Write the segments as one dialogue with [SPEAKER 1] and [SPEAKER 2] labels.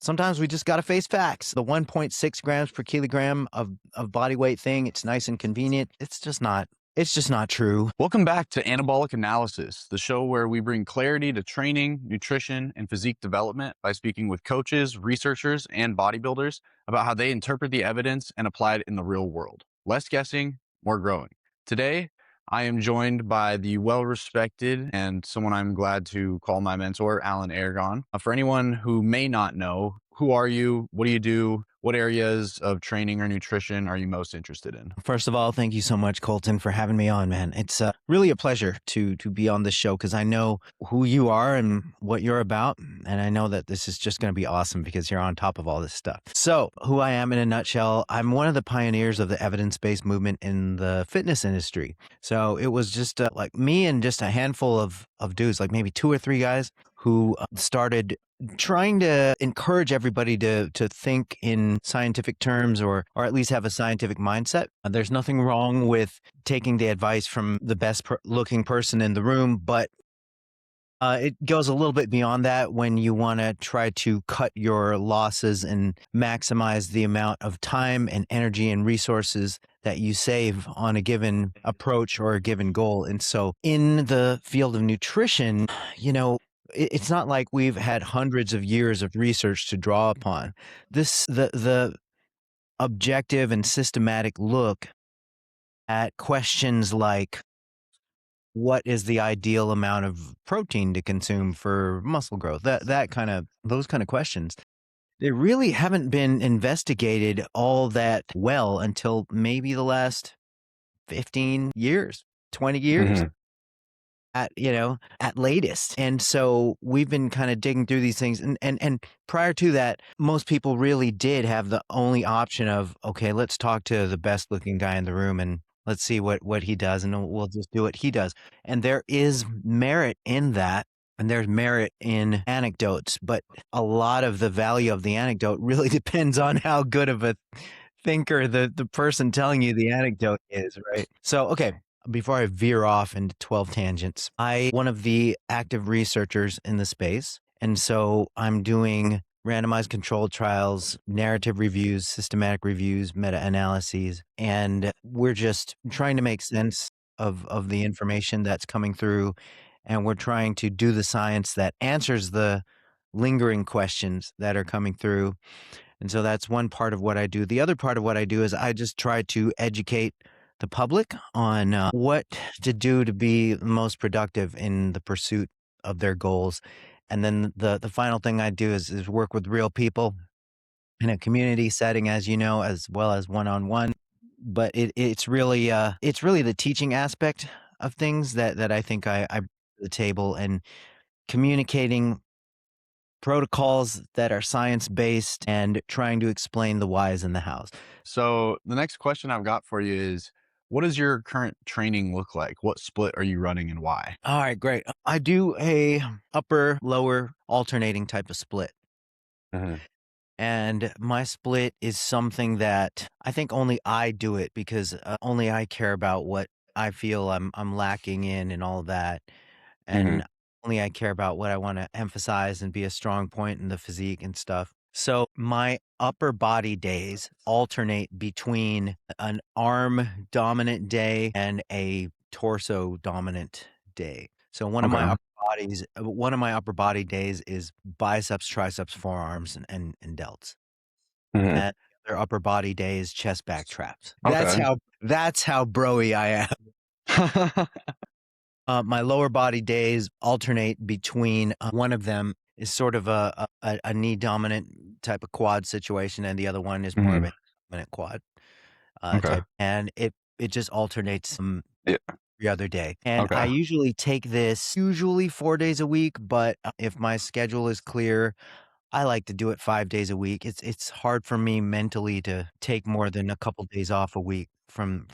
[SPEAKER 1] sometimes we just got to face facts. The 1.6 grams per kilogram of body weight thing, it's nice and convenient. It's just not true.
[SPEAKER 2] Welcome back to Anabolic Analysis, the show where we bring clarity to training, nutrition, and physique development by speaking with coaches, researchers, and bodybuilders about how they interpret the evidence and apply it in the real world. Less guessing, more growing. Today, I am joined by the well-respected and someone I'm glad to call my mentor, Alan Aragon. For anyone who may not know, who are you? What do you do? What areas of training or nutrition are you most interested in?
[SPEAKER 1] First of all, thank you so much, Colton, for having me on, man. It's really a pleasure to be on this show because I know who you are and what you're about. And I know that this is just going to be awesome because you're on top of all this stuff. So who I am in a nutshell, I'm one of the pioneers of the evidence-based movement in the fitness industry. So it was just like me and just a handful of dudes, like maybe 2 or 3 guys who started trying to encourage everybody to think in scientific terms or at least have a scientific mindset. There's nothing wrong with taking the advice from the best looking person in the room, but it goes a little bit beyond that when you want to try to cut your losses and maximize the amount of time and energy and resources that you save on a given approach or a given goal. And so in the field of nutrition, it's not like we've had hundreds of years of research to draw upon. The objective and systematic look at questions like, what is the ideal amount of protein to consume for muscle growth? Those kind of questions. They really haven't been investigated all that well until maybe the last 15 years, 20 years. At latest. And so we've been kind of digging through these things. And prior to that, most people really did have the only option of, okay, let's talk to the best looking guy in the room and let's see what he does. And we'll just do what he does. And there is merit in that. And there's merit in anecdotes, but a lot of the value of the anecdote really depends on how good of a thinker the person telling you the anecdote is, right? So, okay. Before I veer off into 12 tangents, I'm one of the active researchers in the space. And so I'm doing randomized controlled trials, narrative reviews, systematic reviews, meta-analyses, and we're just trying to make sense of the information that's coming through. And we're trying to do the science that answers the lingering questions that are coming through. And so that's one part of what I do. The other part of what I do is I just try to educate the public on what to do to be most productive in the pursuit of their goals. And then the final thing I do is work with real people in a community setting, as you know, as well as one-on-one. But it's really the teaching aspect of things that I think I bring to the table, and communicating protocols that are science-based and trying to explain the whys and the hows.
[SPEAKER 2] So the next question I've got for you is, what does your current training look like? What split are you running and why?
[SPEAKER 1] All right, great. I do a upper lower alternating type of split. And my split is something that I think only I do it because only I care about what I feel I'm lacking in and all of that. And only I care about what I want to emphasize and be a strong point in the physique and stuff. So my upper body days alternate between an arm dominant day and a torso dominant day. So one of my upper body days is biceps, triceps, forearms, and delts. And the other upper body day is chest, back, traps. That's how broy I am. My lower body days alternate between one of them is sort of a knee dominant type of quad situation, and the other one is more of a dominant quad type. And it just alternates every other day. And I usually take this 4 days a week, but if my schedule is clear, I like to do it 5 days a week. It's hard for me mentally to take more than a couple days off a week from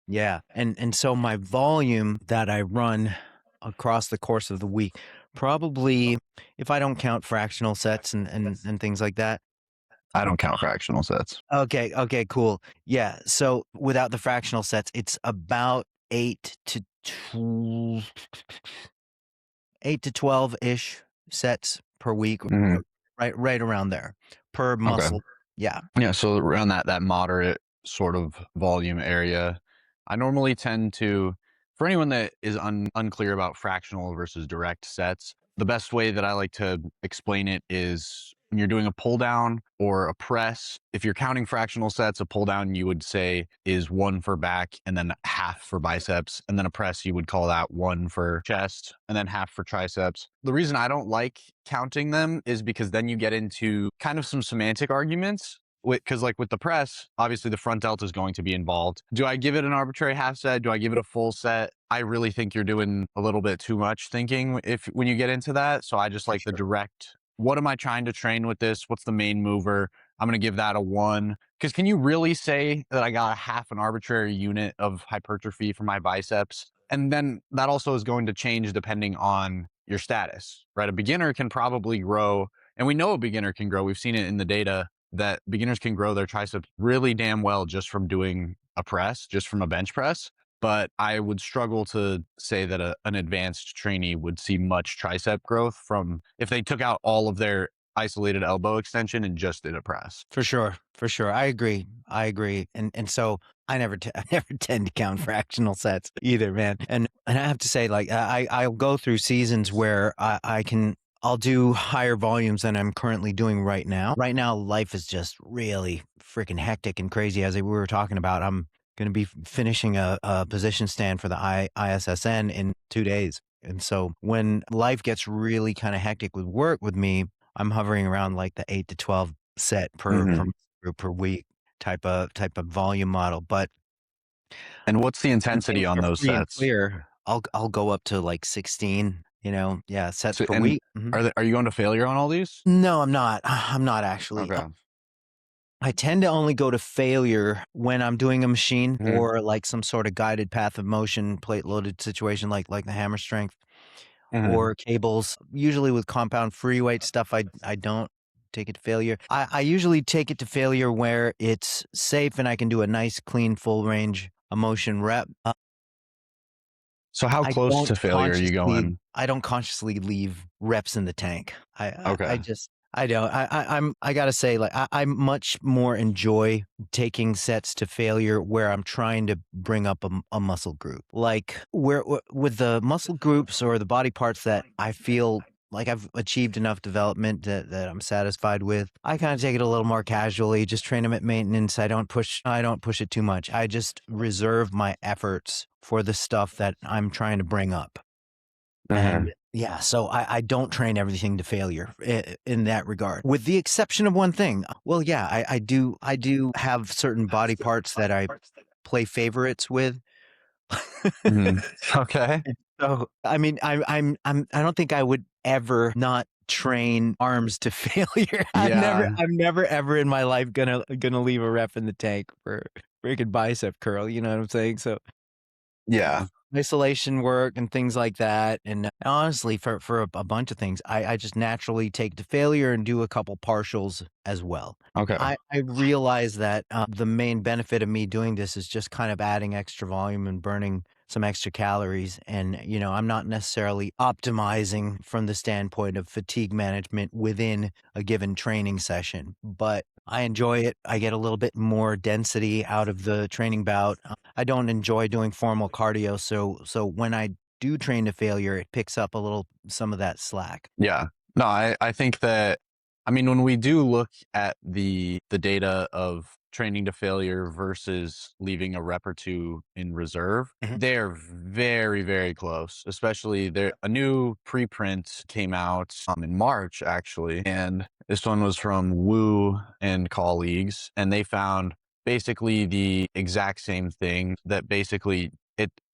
[SPEAKER 1] yeah. And so my volume that I run across the course of the week, probably, if I don't count fractional sets and things like that.
[SPEAKER 2] I don't count fractional sets.
[SPEAKER 1] Okay, cool. Yeah. So without the fractional sets, it's about 8 to 12-ish sets per week. right around there per
[SPEAKER 2] Okay.
[SPEAKER 1] muscle. Yeah,
[SPEAKER 2] Yeah, so around that moderate sort of volume area, I normally tend to, for anyone that is unclear about fractional versus direct sets, the best way that I like to explain it is when you're doing a pull down or a press. If you're counting fractional sets, a pull down you would say is one for back and then half for biceps, and then a press you would call that one for chest and then half for triceps. The reason I don't like counting them is because then you get into kind of some semantic arguments because like with the press, obviously the front delta is going to be involved. Do I give it an arbitrary half set? Do I give it a full set? I really think you're doing a little bit too much thinking if when you get into that. So I just
[SPEAKER 1] for
[SPEAKER 2] like the
[SPEAKER 1] sure.
[SPEAKER 2] direct. What am I trying to train with this? What's the main mover? I'm going to give that a one. Because can you really say that I got a half an arbitrary unit of hypertrophy for my biceps? And then that also is going to change depending on your status, right? A beginner can probably grow, and we know a beginner can grow. We've seen it in the data that beginners can grow their triceps really damn well just from doing a press, just from a bench press. But I would struggle to say that an advanced trainee would see much tricep growth from if they took out all of their isolated elbow extension and just did a press.
[SPEAKER 1] For sure, for sure. I agree. I agree. And so I never tend to count fractional sets either, man. And I have to say, like, I'll go through seasons where I'll do higher volumes than I'm currently doing right now. Right now, life is just really freaking hectic and crazy. As we were talking about, I'm going to be finishing a position stand for the ISSN in 2 days. And so when life gets really kind of hectic with work with me, I'm hovering around like the 8 to 12 set per
[SPEAKER 2] Mm-hmm.
[SPEAKER 1] group per week type of volume model. But
[SPEAKER 2] And what's the
[SPEAKER 1] when things
[SPEAKER 2] intensity on
[SPEAKER 1] are
[SPEAKER 2] those
[SPEAKER 1] free and
[SPEAKER 2] sets?
[SPEAKER 1] clear, I'll go up to like 16, yeah, sets
[SPEAKER 2] So,
[SPEAKER 1] per
[SPEAKER 2] and
[SPEAKER 1] week. Mhm.
[SPEAKER 2] are you going to failure on all these?
[SPEAKER 1] No, I'm not. I'm not actually.
[SPEAKER 2] Okay.
[SPEAKER 1] I tend to only go to failure when I'm doing a machine
[SPEAKER 2] Hmm.
[SPEAKER 1] or like some sort of guided path of motion, plate loaded situation like the hammer strength
[SPEAKER 2] Hmm.
[SPEAKER 1] or cables. Usually with compound free weight stuff, I don't take it to failure. I usually take it to failure where it's safe and I can do a nice, clean, full range of motion rep.
[SPEAKER 2] So how close to failure are you going?
[SPEAKER 1] I don't consciously leave reps in the tank. I
[SPEAKER 2] Okay.
[SPEAKER 1] just I don't. I gotta say, like I much more enjoy taking sets to failure where I'm trying to bring up a muscle group, like with the muscle groups or the body parts that I feel like I've achieved enough development that I'm satisfied with. I kind of take it a little more casually, just train them at maintenance. I don't push it too much. I just reserve my efforts for the stuff that I'm trying to bring up. And
[SPEAKER 2] Hmm.
[SPEAKER 1] yeah, so I don't train everything to failure in that regard, with the exception of one thing. Well, yeah, I do have certain body parts that I play favorites with.
[SPEAKER 2] Hmm. Okay.
[SPEAKER 1] So, I mean, I don't think I would ever not train arms to failure.
[SPEAKER 2] Yeah.
[SPEAKER 1] I'm never ever in my life gonna leave a rep in the tank for freaking bicep curl. You know what I'm saying? So
[SPEAKER 2] Yeah.
[SPEAKER 1] isolation work and things like that. And honestly, for a bunch of things, I just naturally take to failure and do a couple partials as well.
[SPEAKER 2] Okay.
[SPEAKER 1] I realize that the main benefit of me doing this is just kind of adding extra volume and burning some extra calories. And, I'm not necessarily optimizing from the standpoint of fatigue management within a given training session, but I enjoy it. I get a little bit more density out of the training bout. I don't enjoy doing formal cardio, so when I do train to failure, it picks up a little some of that slack.
[SPEAKER 2] Yeah. No, I think that, I mean, when we do look at the data of training to failure versus leaving a rep or two in reserve,
[SPEAKER 1] Mhm.
[SPEAKER 2] they're very, very close. Especially there, a new preprint came out in March actually, and this one was from Wu and colleagues, and they found basically the exact same thing. That basically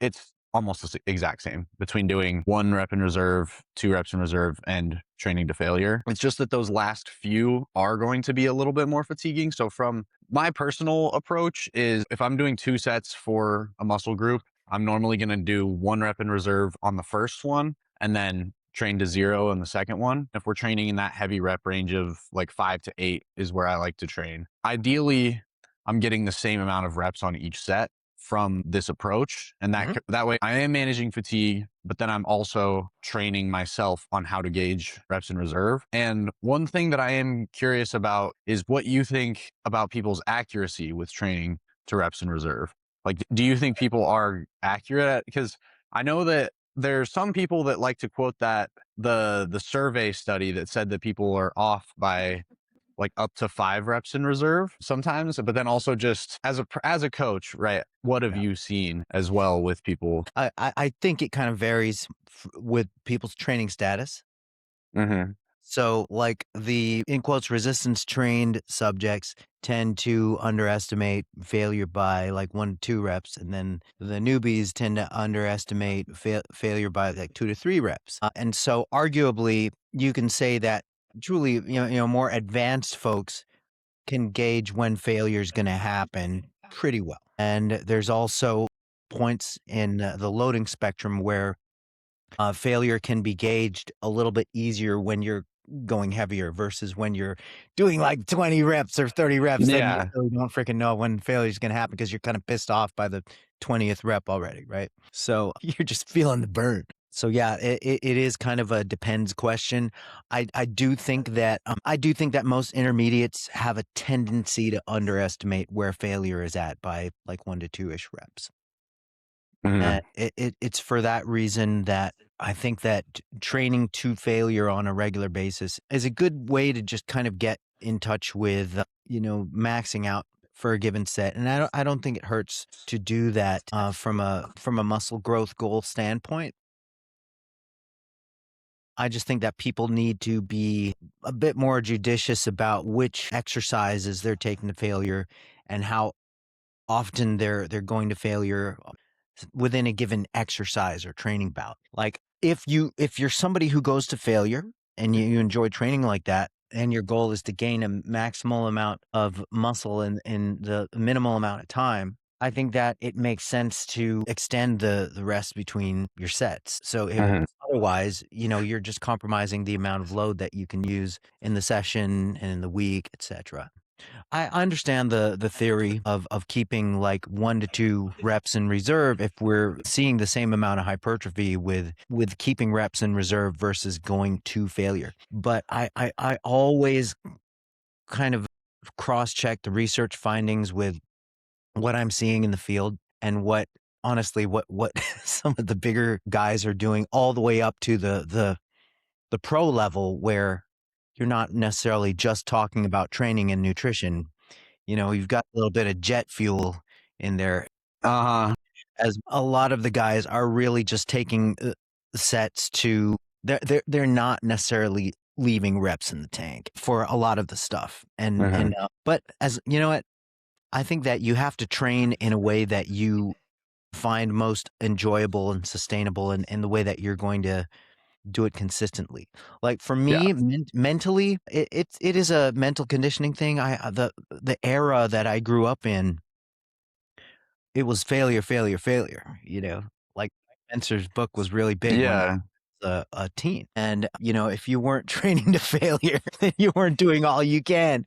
[SPEAKER 2] it's almost the exact same between doing one rep in reserve, two reps in reserve, and training to failure. It's just that those last few are going to be a little bit more fatiguing. So from my personal approach is if I'm doing two sets for a muscle group, I'm normally going to do one rep in reserve on the first one and then train to zero on the second one. If we're training in that heavy rep range of like 5 to 8 is where I like to train. Ideally, I'm getting the same amount of reps on each set from this approach. And that way I am managing fatigue, but then I'm also training myself on how to gauge reps in reserve. And one thing that I am curious about is what you think about people's accuracy with training to reps in reserve. Like, do you think people are accurate at, because I know that there's some people that like to quote that the survey study that said that people are off by like up to 5 reps in reserve sometimes, but then also just as a coach, right? What have you seen as well with people?
[SPEAKER 1] I think it kind of varies with people's training status.
[SPEAKER 2] Mm-hmm.
[SPEAKER 1] So, like the in quotes resistance trained subjects tend to underestimate failure by like 1 to 2 reps, and then the newbies tend to underestimate failure by like 2 to 3 reps. And so, arguably, you can say that truly, more advanced folks can gauge when failure is going to happen pretty well. And there's also points in the loading spectrum where failure can be gauged a little bit easier when you're going heavier versus when you're doing like 20 reps or 30 reps. Then you
[SPEAKER 2] Yeah.
[SPEAKER 1] really don't freaking know when failure is going to happen because you're kind of pissed off by the 20th rep already, right? So you're just feeling the burn. So yeah, it is kind of a depends question. I do think that most intermediates have a tendency to underestimate where failure is at by like 1 to 2-ish reps.
[SPEAKER 2] Mm-hmm.
[SPEAKER 1] And it's for that reason that I think that training to failure on a regular basis is a good way to just kind of get in touch with, maxing out for a given set. And I don't think it hurts to do that from a muscle growth goal standpoint. I just think that people need to be a bit more judicious about which exercises they're taking to failure and how often they're going to failure within a given exercise or training bout. Like if you're somebody who goes to failure and you enjoy training like that, and your goal is to gain a maximal amount of muscle in the minimal amount of time, I think that it makes sense to extend the rest between your sets. So if
[SPEAKER 2] Mm-hmm.
[SPEAKER 1] otherwise, you're just compromising the amount of load that you can use in the session and in the week, etc. I understand the theory of keeping like 1 to 2 reps in reserve if we're seeing the same amount of hypertrophy with keeping reps in reserve versus going to failure. But I always kind of cross-check the research findings with what I'm seeing in the field and what honestly what some of the bigger guys are doing all the way up to the pro level where you're not necessarily just talking about training and nutrition. You've got a little bit of jet fuel in there,
[SPEAKER 2] Uh-huh.
[SPEAKER 1] as a lot of the guys are really just taking sets to they're not necessarily leaving reps in the tank for a lot of the stuff.
[SPEAKER 2] Mm-hmm.
[SPEAKER 1] But as you know what, I think that you have to train in a way that you find most enjoyable and sustainable and in the way that you're going to do it consistently. Like for
[SPEAKER 2] Yeah.
[SPEAKER 1] me, mentally, it is a mental conditioning thing. The era that I grew up in, it was failure, failure, failure. Like Spencer's book was really big when
[SPEAKER 2] Yeah.
[SPEAKER 1] I was a teen, and if you weren't training to failure, then you weren't doing all you can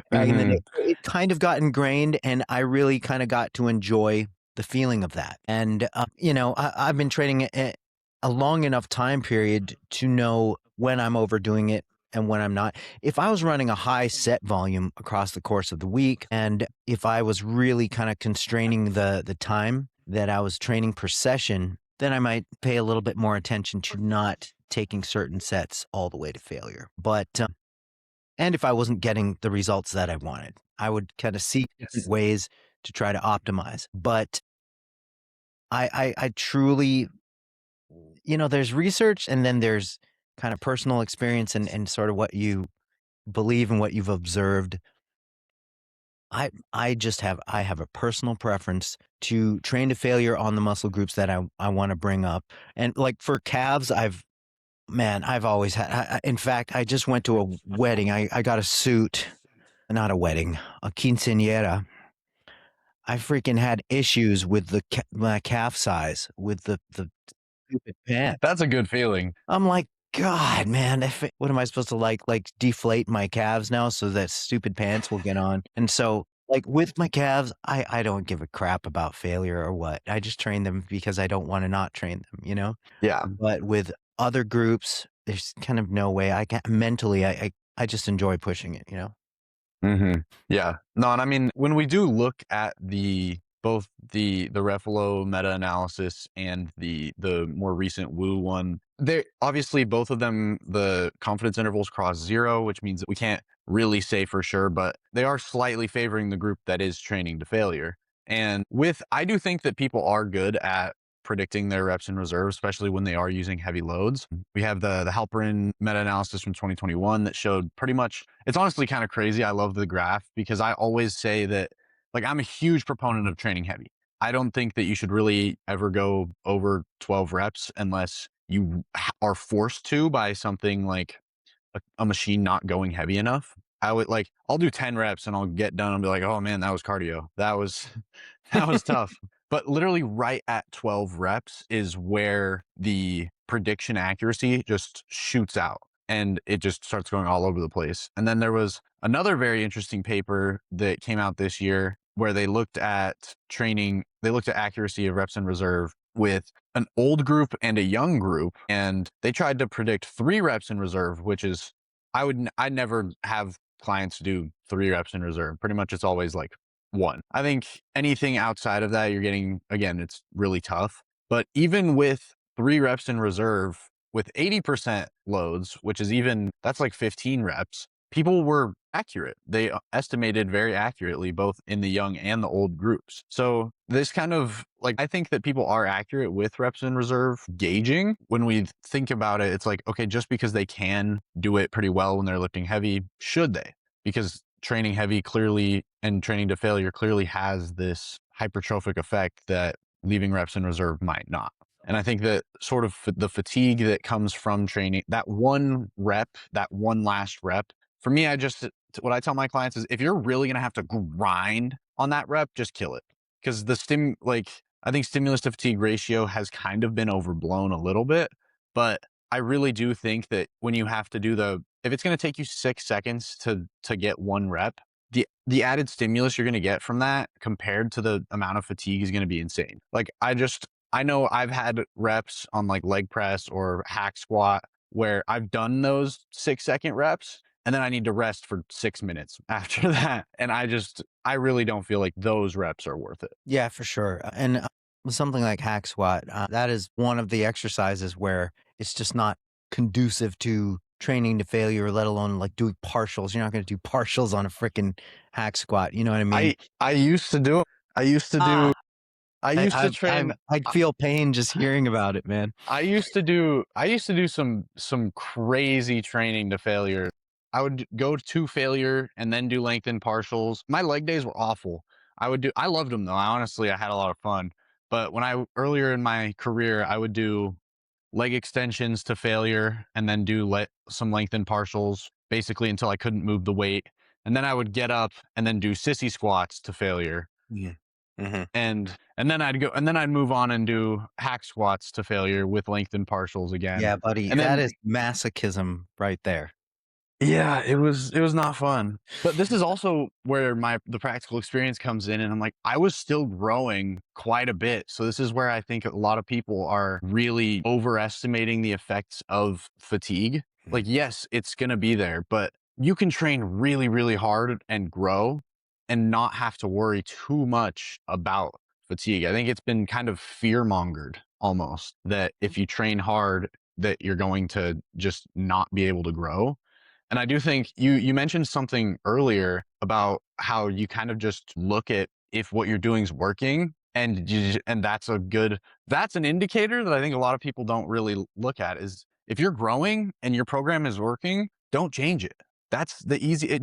[SPEAKER 1] back in the
[SPEAKER 2] Mm-hmm.
[SPEAKER 1] day. It kind of got ingrained, and I really kind of got to enjoy the feeling of that. And I've been training a long enough time period to know when I'm overdoing it and when I'm not. If I was running a high set volume across the course of the week, and if I was really kind of constraining the time that I was training per session, then I might pay a little bit more attention to not taking certain sets all the way to failure. But and if I wasn't getting the results that I wanted, I would kind of seek different ways to try to optimize. But I truly, there's research and then there's kind of personal experience and sort of what you believe and what you've observed. I have a personal preference to train to failure on the muscle groups that I want to bring up. And like for calves, I've always had, in fact, I just went to a wedding. I got a suit, not a wedding, a quinceañera. I freaking had issues with my calf size with the stupid pants.
[SPEAKER 2] That's a good feeling.
[SPEAKER 1] I'm like, God, man, what am I supposed to like deflate my calves now so that stupid pants will get on? And so Like, with my calves, I don't give a crap about failure or what. I just train them because I don't wanna not train them, you know?
[SPEAKER 2] Yeah.
[SPEAKER 1] But with other groups, there's kind of no way I can mentally, I just enjoy pushing it, you know?
[SPEAKER 2] Yeah. No, and I mean, when we do look at both the Refalo meta-analysis and the more recent Wu one, they obviously both of them, the confidence intervals cross 0, which means that we can't really say for sure, but they are slightly favoring the group that is training to failure. And I do think that people are good at predicting their reps in reserve, especially when they are using heavy loads. We have the Halperin meta-analysis from 2021 that showed pretty much, it's honestly kind of crazy. I love the graph because I always say that, like, I'm a huge proponent of training heavy. I don't think that you should really ever go over 12 reps unless you are forced to by something like a machine not going heavy enough. I would like, I'll do 10 reps and I'll get done and be like, oh man, that was cardio. That was, that was tough. But literally right at 12 reps is where the prediction accuracy just shoots out and it just starts going all over the place. And then there was another very interesting paper that came out this year where they looked at accuracy of reps in reserve with an old group and a young group, and they tried to predict 3 reps in reserve, which is, I never have clients do 3 reps in reserve. Pretty much it's always like 1. I think anything outside of that, you're getting, again, it's really tough. But even with 3 reps in reserve with 80% loads, which is even, that's like 15 reps, people were accurate. They estimated very accurately, both in the young and the old groups. So this kind of like, I think that people are accurate with reps in reserve gauging. When we think about it, it's like, okay, just because they can do it pretty well when they're lifting heavy, should they? Because training heavy clearly and training to failure clearly has this hypertrophic effect that leaving reps in reserve might not. And I think that sort of the fatigue that comes from training, that one rep, that one last rep, for me, what I tell my clients is if you're really going to have to grind on that rep, just kill it. Because I think stimulus to fatigue ratio has kind of been overblown a little bit, but I really do think that when you have to if it's going to take you 6 seconds to get one rep, the added stimulus you're going to get from that compared to the amount of fatigue is going to be insane. Like I know I've had reps on like leg press or hack squat where I've done those 6-second reps and then I need to rest for 6 minutes after that. And I really don't feel like those reps are worth it.
[SPEAKER 1] Yeah, for sure. And something like hack squat, that is one of the exercises where it's just not conducive to training to failure, let alone like doing partials. You're not going to do partials on a freaking hack squat. You know what I mean?
[SPEAKER 2] I used to do, I used to do,
[SPEAKER 1] Ah,
[SPEAKER 2] I used to train,
[SPEAKER 1] I'd feel pain just hearing about it, man.
[SPEAKER 2] I used to do some crazy training to failure. I would go to failure and then do lengthened partials. My leg days were awful. I loved them though. I had a lot of fun. But earlier in my career, I would do leg extensions to failure and then do some lengthened partials basically until I couldn't move the weight. And then I would get up and then do sissy squats to failure.
[SPEAKER 1] Yeah. Mhm.
[SPEAKER 2] And then I'd move on and do hack squats to failure with lengthened partials again.
[SPEAKER 1] Yeah, buddy,
[SPEAKER 2] And
[SPEAKER 1] that
[SPEAKER 2] then
[SPEAKER 1] is masochism right there.
[SPEAKER 2] yeah, it was not fun. But this is also where the practical experience comes in, and I'm like, I was still growing quite a bit. So this is where I think a lot of people are really overestimating the effects of fatigue.
[SPEAKER 1] Mm.
[SPEAKER 2] Like, yes, it's gonna be there, but you can train really, really hard and grow and not have to worry too much about fatigue. I think it's been kind of fear mongered almost that if you train hard, that you're going to just not be able to grow. And I do think you mentioned something earlier about how you kind of just look at if what you're doing is working, and that's an indicator that I think a lot of people don't really look at is if you're growing and your program is working, don't change it.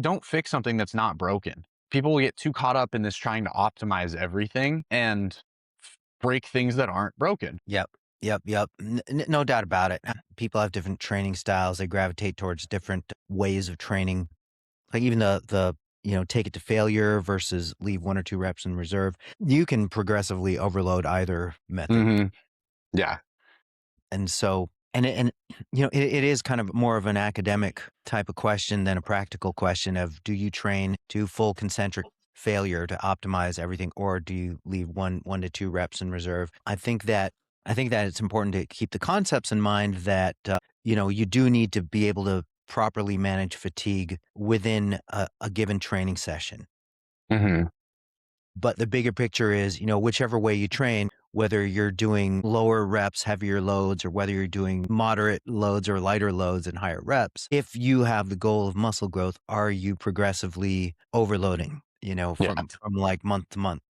[SPEAKER 2] Don't fix something that's not broken. People get too caught up in this trying to optimize everything and break things that aren't broken.
[SPEAKER 1] Yep. Yep, yep. No doubt about it. People have different training styles. They gravitate towards different ways of training. Like even take it to failure versus leave 1 or 2 reps in reserve. You can progressively overload either method.
[SPEAKER 2] Hmm. Yeah.
[SPEAKER 1] And so, it is kind of more of an academic type of question than a practical question of do you train to full concentric failure to optimize everything, or do you leave one to two reps in reserve? I think that it's important to keep the concepts in mind that you do need to be able to properly manage fatigue within a given training session.
[SPEAKER 2] Hmm.
[SPEAKER 1] But the bigger picture is, whichever way you train, whether you're doing lower reps, heavier loads, or whether you're doing moderate loads or lighter loads and higher reps, if you have the goal of muscle growth, are you progressively overloading,
[SPEAKER 2] Yeah.
[SPEAKER 1] from like month to month?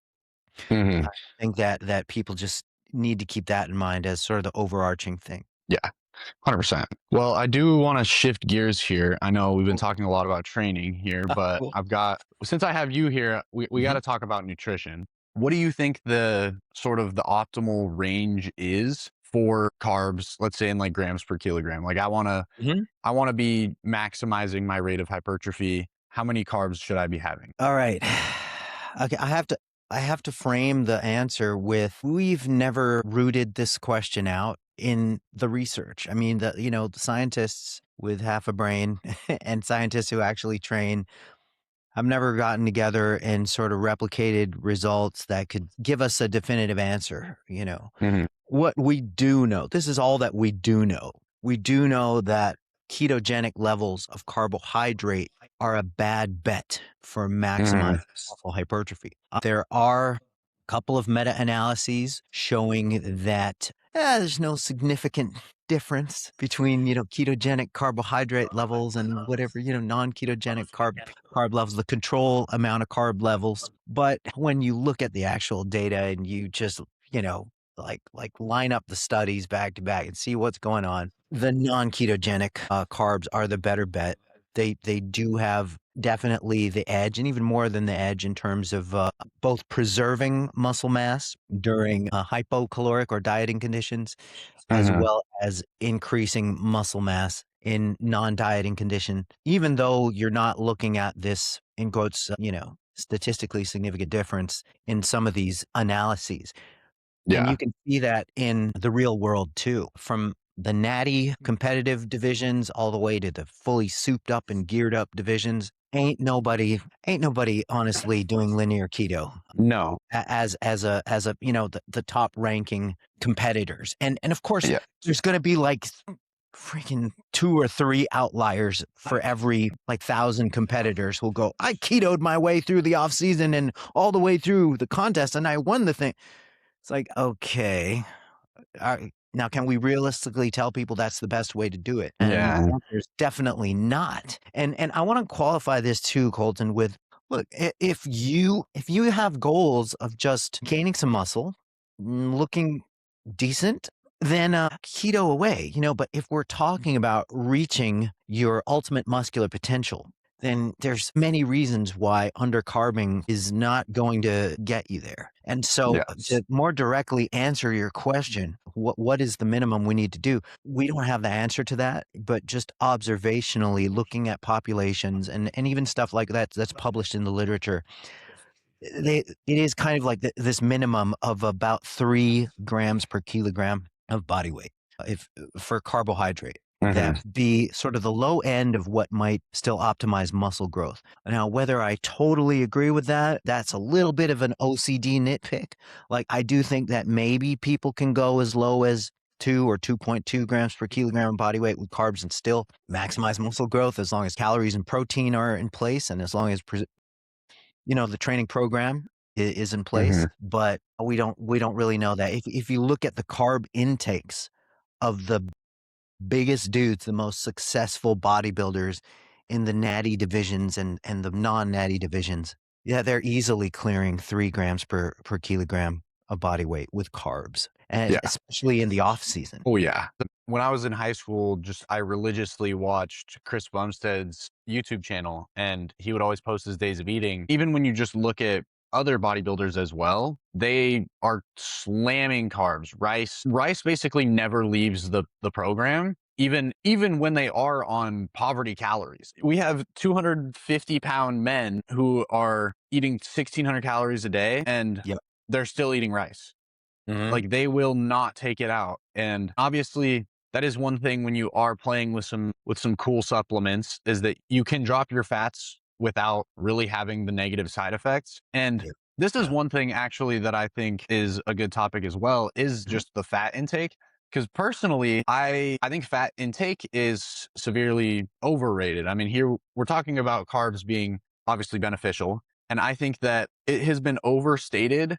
[SPEAKER 2] Hmm.
[SPEAKER 1] I think that people just need to keep that in mind as sort of the overarching thing.
[SPEAKER 2] Yeah. 100%. Well, I do want to shift gears here. I know we've been talking a lot about training here, but
[SPEAKER 1] Cool.
[SPEAKER 2] since I have you here, we got
[SPEAKER 1] Mhm.
[SPEAKER 2] to talk about nutrition. What do you think the sort of the optimal range is for carbs, let's say in like grams per kilogram? Like
[SPEAKER 1] Mhm.
[SPEAKER 2] I want to be maximizing my rate of hypertrophy. How many carbs should I be having?
[SPEAKER 1] All right. Okay, I have to frame the answer with we've never rooted this question out in the research. I mean, the scientists with half a brain and scientists who actually train have never gotten together and sort of replicated results that could give us a definitive answer.
[SPEAKER 2] Hmm.
[SPEAKER 1] What we do know, this is all that we do know. We do know that ketogenic levels of carbohydrate are a bad bet for
[SPEAKER 2] Hmm.
[SPEAKER 1] maximizing muscle hypertrophy. There are a couple of meta-analyses showing that there's no significant difference between, ketogenic carbohydrate levels and whatever, non-ketogenic carb levels, the control amount of carb levels. But when you look at the actual data and you just, you know, like line up the studies back to back and see what's going on. The non-ketogenic carbs are the better bet. They do have definitely the edge, and even more than the edge in terms of both preserving muscle mass during hypocaloric or dieting conditions, as
[SPEAKER 2] Hmm.
[SPEAKER 1] well as increasing muscle mass in non-dieting condition. Even though you're not looking at this in quotes, statistically significant difference in some of these analyses. And
[SPEAKER 2] Yeah.
[SPEAKER 1] you can see that in the real world too, from the natty competitive divisions all the way to the fully souped up and geared up divisions. Ain't nobody honestly doing linear keto
[SPEAKER 2] No.
[SPEAKER 1] as a the top ranking competitors. And of course
[SPEAKER 2] Yeah.
[SPEAKER 1] there's going to be like freaking two or three outliers for every like 1,000 competitors who'll go, I ketoed my way through the off season and all the way through the contest and I won the thing. It's like, okay, now can we realistically tell people that's the best way to do it? And
[SPEAKER 2] Yeah.
[SPEAKER 1] the answer is definitely not. And I want to qualify this too, Colton, with look, if you have goals of just gaining some muscle, looking decent, then keto away, but if we're talking about reaching your ultimate muscular potential, then there's many reasons why undercarbing is not going to get you there. And so
[SPEAKER 2] Yes.
[SPEAKER 1] to more directly answer your question, what is the minimum we need to do? We don't have the answer to that, but just observationally looking at populations and even stuff like that that's published in the literature, it is kind of like this minimum of about 3 grams per kilogram of body weight if for carbohydrate. That
[SPEAKER 2] Hmm.
[SPEAKER 1] would be sort of the low end of what might still optimize muscle growth. Now, whether I totally agree with that, that's a little bit of an OCD nitpick. Like, I do think that maybe people can go as low as 2 or 2.2 grams per kilogram of body weight with carbs and still maximize muscle growth as long as calories and protein are in place and as long as the training program is in
[SPEAKER 2] Hmm.
[SPEAKER 1] place, but we don't really know that. If you look at the carb intakes of the biggest dudes, the most successful bodybuilders in the natty divisions and the non-natty divisions, yeah, they're easily clearing 3 grams per kilogram of body weight with carbs, and
[SPEAKER 2] Yeah.
[SPEAKER 1] especially in the off season.
[SPEAKER 2] Oh yeah. When I was in high school, I religiously watched Chris Bumstead's YouTube channel, and he would always post his days of eating. Even when you just look at other bodybuilders as well, they are slamming carbs. Rice basically never leaves the program. Even when they are on poverty calories. We have 250-pound men who are eating 1,600 calories a day, and
[SPEAKER 1] Yep.
[SPEAKER 2] they're still eating rice.
[SPEAKER 1] Mhm.
[SPEAKER 2] Like, they will not take it out. And obviously, that is one thing when you are playing with some cool supplements, is that you can drop your fats without really having the negative side effects. And
[SPEAKER 1] Yeah.
[SPEAKER 2] this is one thing actually that I think is a good topic as well, is
[SPEAKER 1] Mhm.
[SPEAKER 2] just the fat intake. Because personally, I think fat intake is severely overrated. I mean, here we're talking about carbs being obviously beneficial. And I think that it has been overstated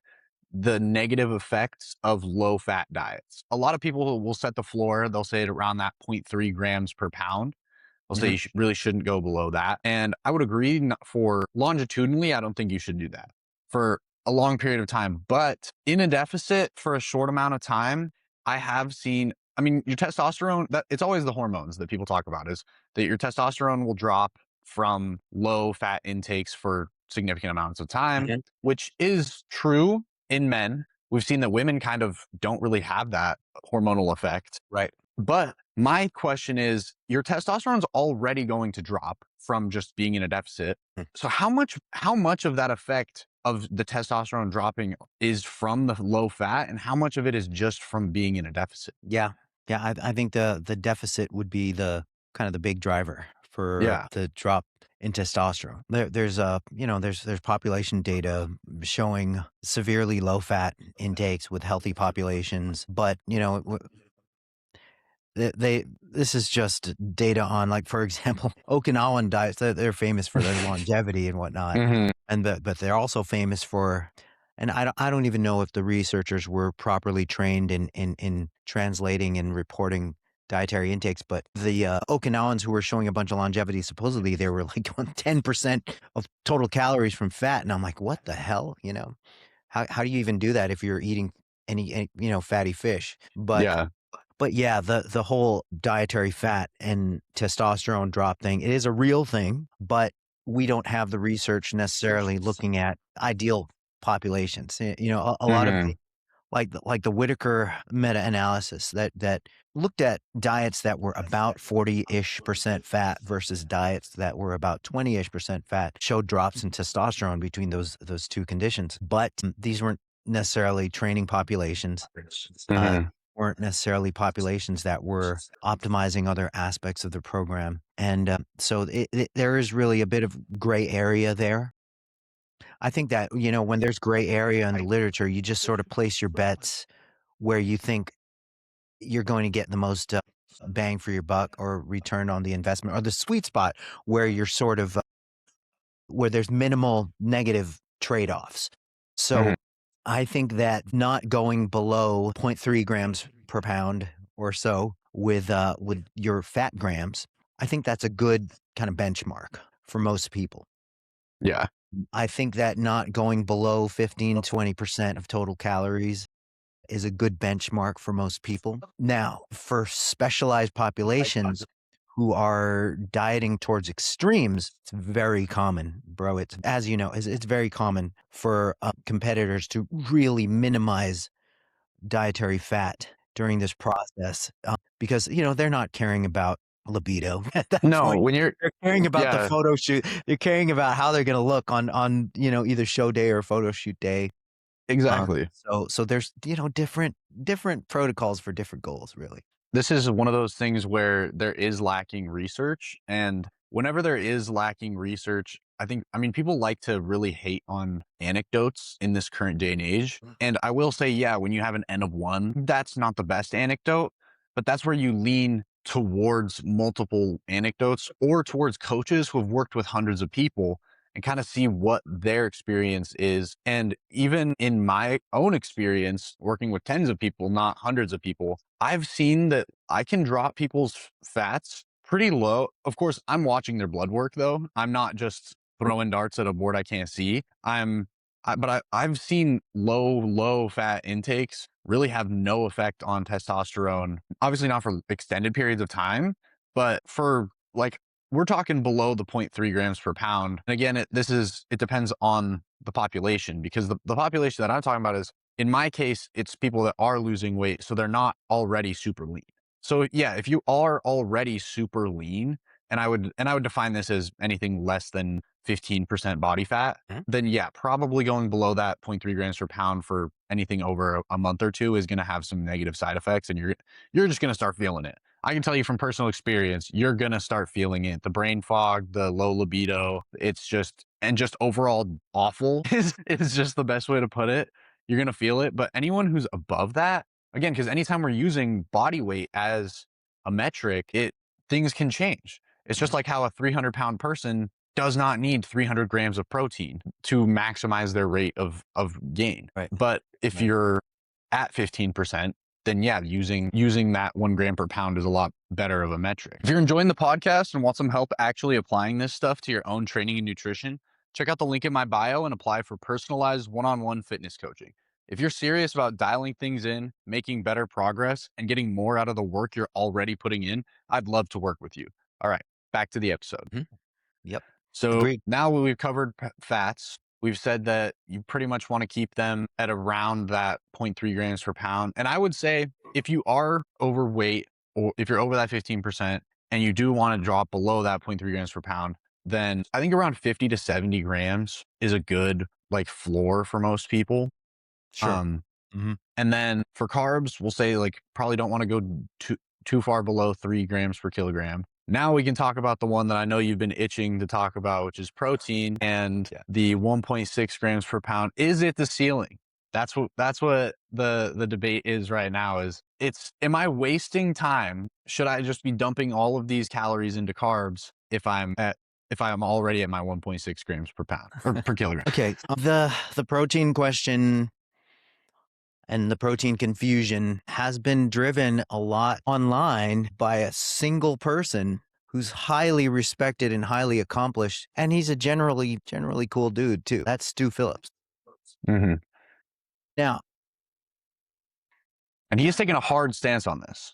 [SPEAKER 2] the negative effects of low fat diets. A lot of people will set the floor, they'll say it around that 0.3 grams per pound. They'll say
[SPEAKER 1] Mhm.
[SPEAKER 2] you really shouldn't go below that. And I would agree for longitudinally, I don't think you should do that for a long period of time. But in a deficit for a short amount of time, I have seen, I mean, your testosterone, that it's always the hormones that people talk about, is that your testosterone will drop from low fat intakes for significant amounts of time,
[SPEAKER 1] Mhm.
[SPEAKER 2] which is true in men. We've seen that women kind of don't really have that hormonal effect.
[SPEAKER 1] Right.
[SPEAKER 2] But my question is, your testosterone's already going to drop from just being in a deficit.
[SPEAKER 1] Mm.
[SPEAKER 2] So how much of that effect of the testosterone dropping is from the low fat, and how much of it is just from being in a deficit?
[SPEAKER 1] Yeah. Yeah. I think the deficit would be the kind of the big driver for
[SPEAKER 2] Yeah.
[SPEAKER 1] the drop in testosterone. There's there's population data showing severely low fat intakes with healthy populations, but this is just data on, like, for example, Okinawan diets. They're famous for their longevity and whatnot,
[SPEAKER 2] Hmm.
[SPEAKER 1] and but they're also famous for, and I don't even know if the researchers were properly trained in translating and reporting dietary intakes, but the Okinawans who were showing a bunch of longevity, supposedly they were like on 10% of total calories from fat, and I'm like, what the hell? How do you even do that if you're eating any fatty fish?
[SPEAKER 2] Yeah.
[SPEAKER 1] But yeah, the whole dietary fat and testosterone drop thing, it is a real thing, but we don't have the research necessarily looking at ideal populations. A lot of
[SPEAKER 2] Hmm.
[SPEAKER 1] like the Whitaker meta-analysis that looked at diets that were about 40-ish% fat versus diets that were about 20-ish% fat showed drops in testosterone between those two conditions. But these weren't necessarily training populations. Uh,
[SPEAKER 2] Hmm.
[SPEAKER 1] weren't necessarily populations that were optimizing other aspects of the program. And so there is really a bit of gray area there. I think that, when there's gray area in the literature, you just sort of place your bets where you think you're going to get the most bang for your buck or return on the investment, or the sweet spot where you're sort of where there's minimal negative trade-offs. So
[SPEAKER 2] Hmm.
[SPEAKER 1] I think that not going below zero point 0.3 grams per pound or so with your fat grams, I think that's a good kind of benchmark for most people.
[SPEAKER 2] Yeah.
[SPEAKER 1] I think that not going below 15-20% of total calories is a good benchmark for most people. Now, for specialized populations who are dieting towards extremes, it's very common, bro. It's, as you know, it's very common for competitors to really minimize dietary fat during this process because, they're not caring about libido at that
[SPEAKER 2] No,
[SPEAKER 1] point.
[SPEAKER 2] when you're,
[SPEAKER 1] They're caring about the
[SPEAKER 2] yeah,
[SPEAKER 1] photo shoot. They're caring about how they're going to look on either show day or photo shoot day.
[SPEAKER 2] exactly.
[SPEAKER 1] So there's, different protocols for different goals, really.
[SPEAKER 2] This is one of those things where there is lacking research. And whenever there is lacking research, I mean, people like to really hate on anecdotes in this current day and age. And I will say, yeah, when you have an N of one, that's not the best anecdote, but that's where you lean towards multiple anecdotes or towards coaches who have worked with hundreds of people and kind of see what their experience is. And even in my own experience, working with tens of people, not hundreds of people, I've seen that I can drop people's fats pretty low. Of course, I'm watching their blood work though. I'm not just throwing darts at a board I can't see. I've seen low fat intakes really have no effect on testosterone. Obviously not for extended periods of time, but for like, we're talking below the zero point 0.3 grams per pound. And again, it depends on the population, because the population that I'm talking about is, in my case, it's people that are losing weight, so they're not already super lean. So yeah, if you are already super lean, and I would define this as anything less than 15% body fat,
[SPEAKER 1] Mhm.
[SPEAKER 2] then yeah, probably going below that zero point 0.3 grams per pound for anything over a month or two is going to have some negative side effects, and you're just going to start feeling it. I can tell you from personal experience, you're going to start feeling it. The brain fog, the low libido, it's just, and just overall awful is just the best way to put it. You're going to feel it. But anyone who's above that, again, because anytime we're using body weight as a metric, things can change. It's just like how a 300-pound person does not need 300 grams of protein to maximize their rate of gain.
[SPEAKER 1] Right.
[SPEAKER 2] But if
[SPEAKER 1] Right.
[SPEAKER 2] you're at 15%, then yeah, using that 1 gram per pound is a lot better of a metric. If you're enjoying the podcast and want some help actually applying this stuff to your own training and nutrition, check out the link in my bio and apply for personalized one-on-one fitness coaching. If you're serious about dialing things in, making better progress, and getting more out of the work you're already putting in, I'd love to work with you. All right, back to the episode.
[SPEAKER 1] Mm-hmm. Yep.
[SPEAKER 2] So
[SPEAKER 1] Agreed.
[SPEAKER 2] now we've covered fats. We've said that you pretty much want to keep them at around that 0.3 grams per pound. And I would say if you are overweight, or if you're over that 15% and you do want to drop below that 0.3 grams per pound, then I think around 50 to 70 grams is a good like floor for most people.
[SPEAKER 1] Sure. Mm-hmm.
[SPEAKER 2] And then for carbs, we'll say like probably don't want to go too far below 3 grams per kilogram. Now we can talk about the one that I know you've been itching to talk about, which is protein and the 1.6 grams per pound. Is it the ceiling? That's what the debate is right now. Am I wasting time? Should I just be dumping all of these calories into carbs if I'm already at my 1.6 grams per pound or per kilogram?
[SPEAKER 1] Okay. The protein question and the protein confusion has been driven a lot online by a single person who's highly respected and highly accomplished. And he's a generally cool dude too. That's Stu Phillips.
[SPEAKER 2] Mm-hmm.
[SPEAKER 1] Now,
[SPEAKER 2] and he has taken a hard stance on this.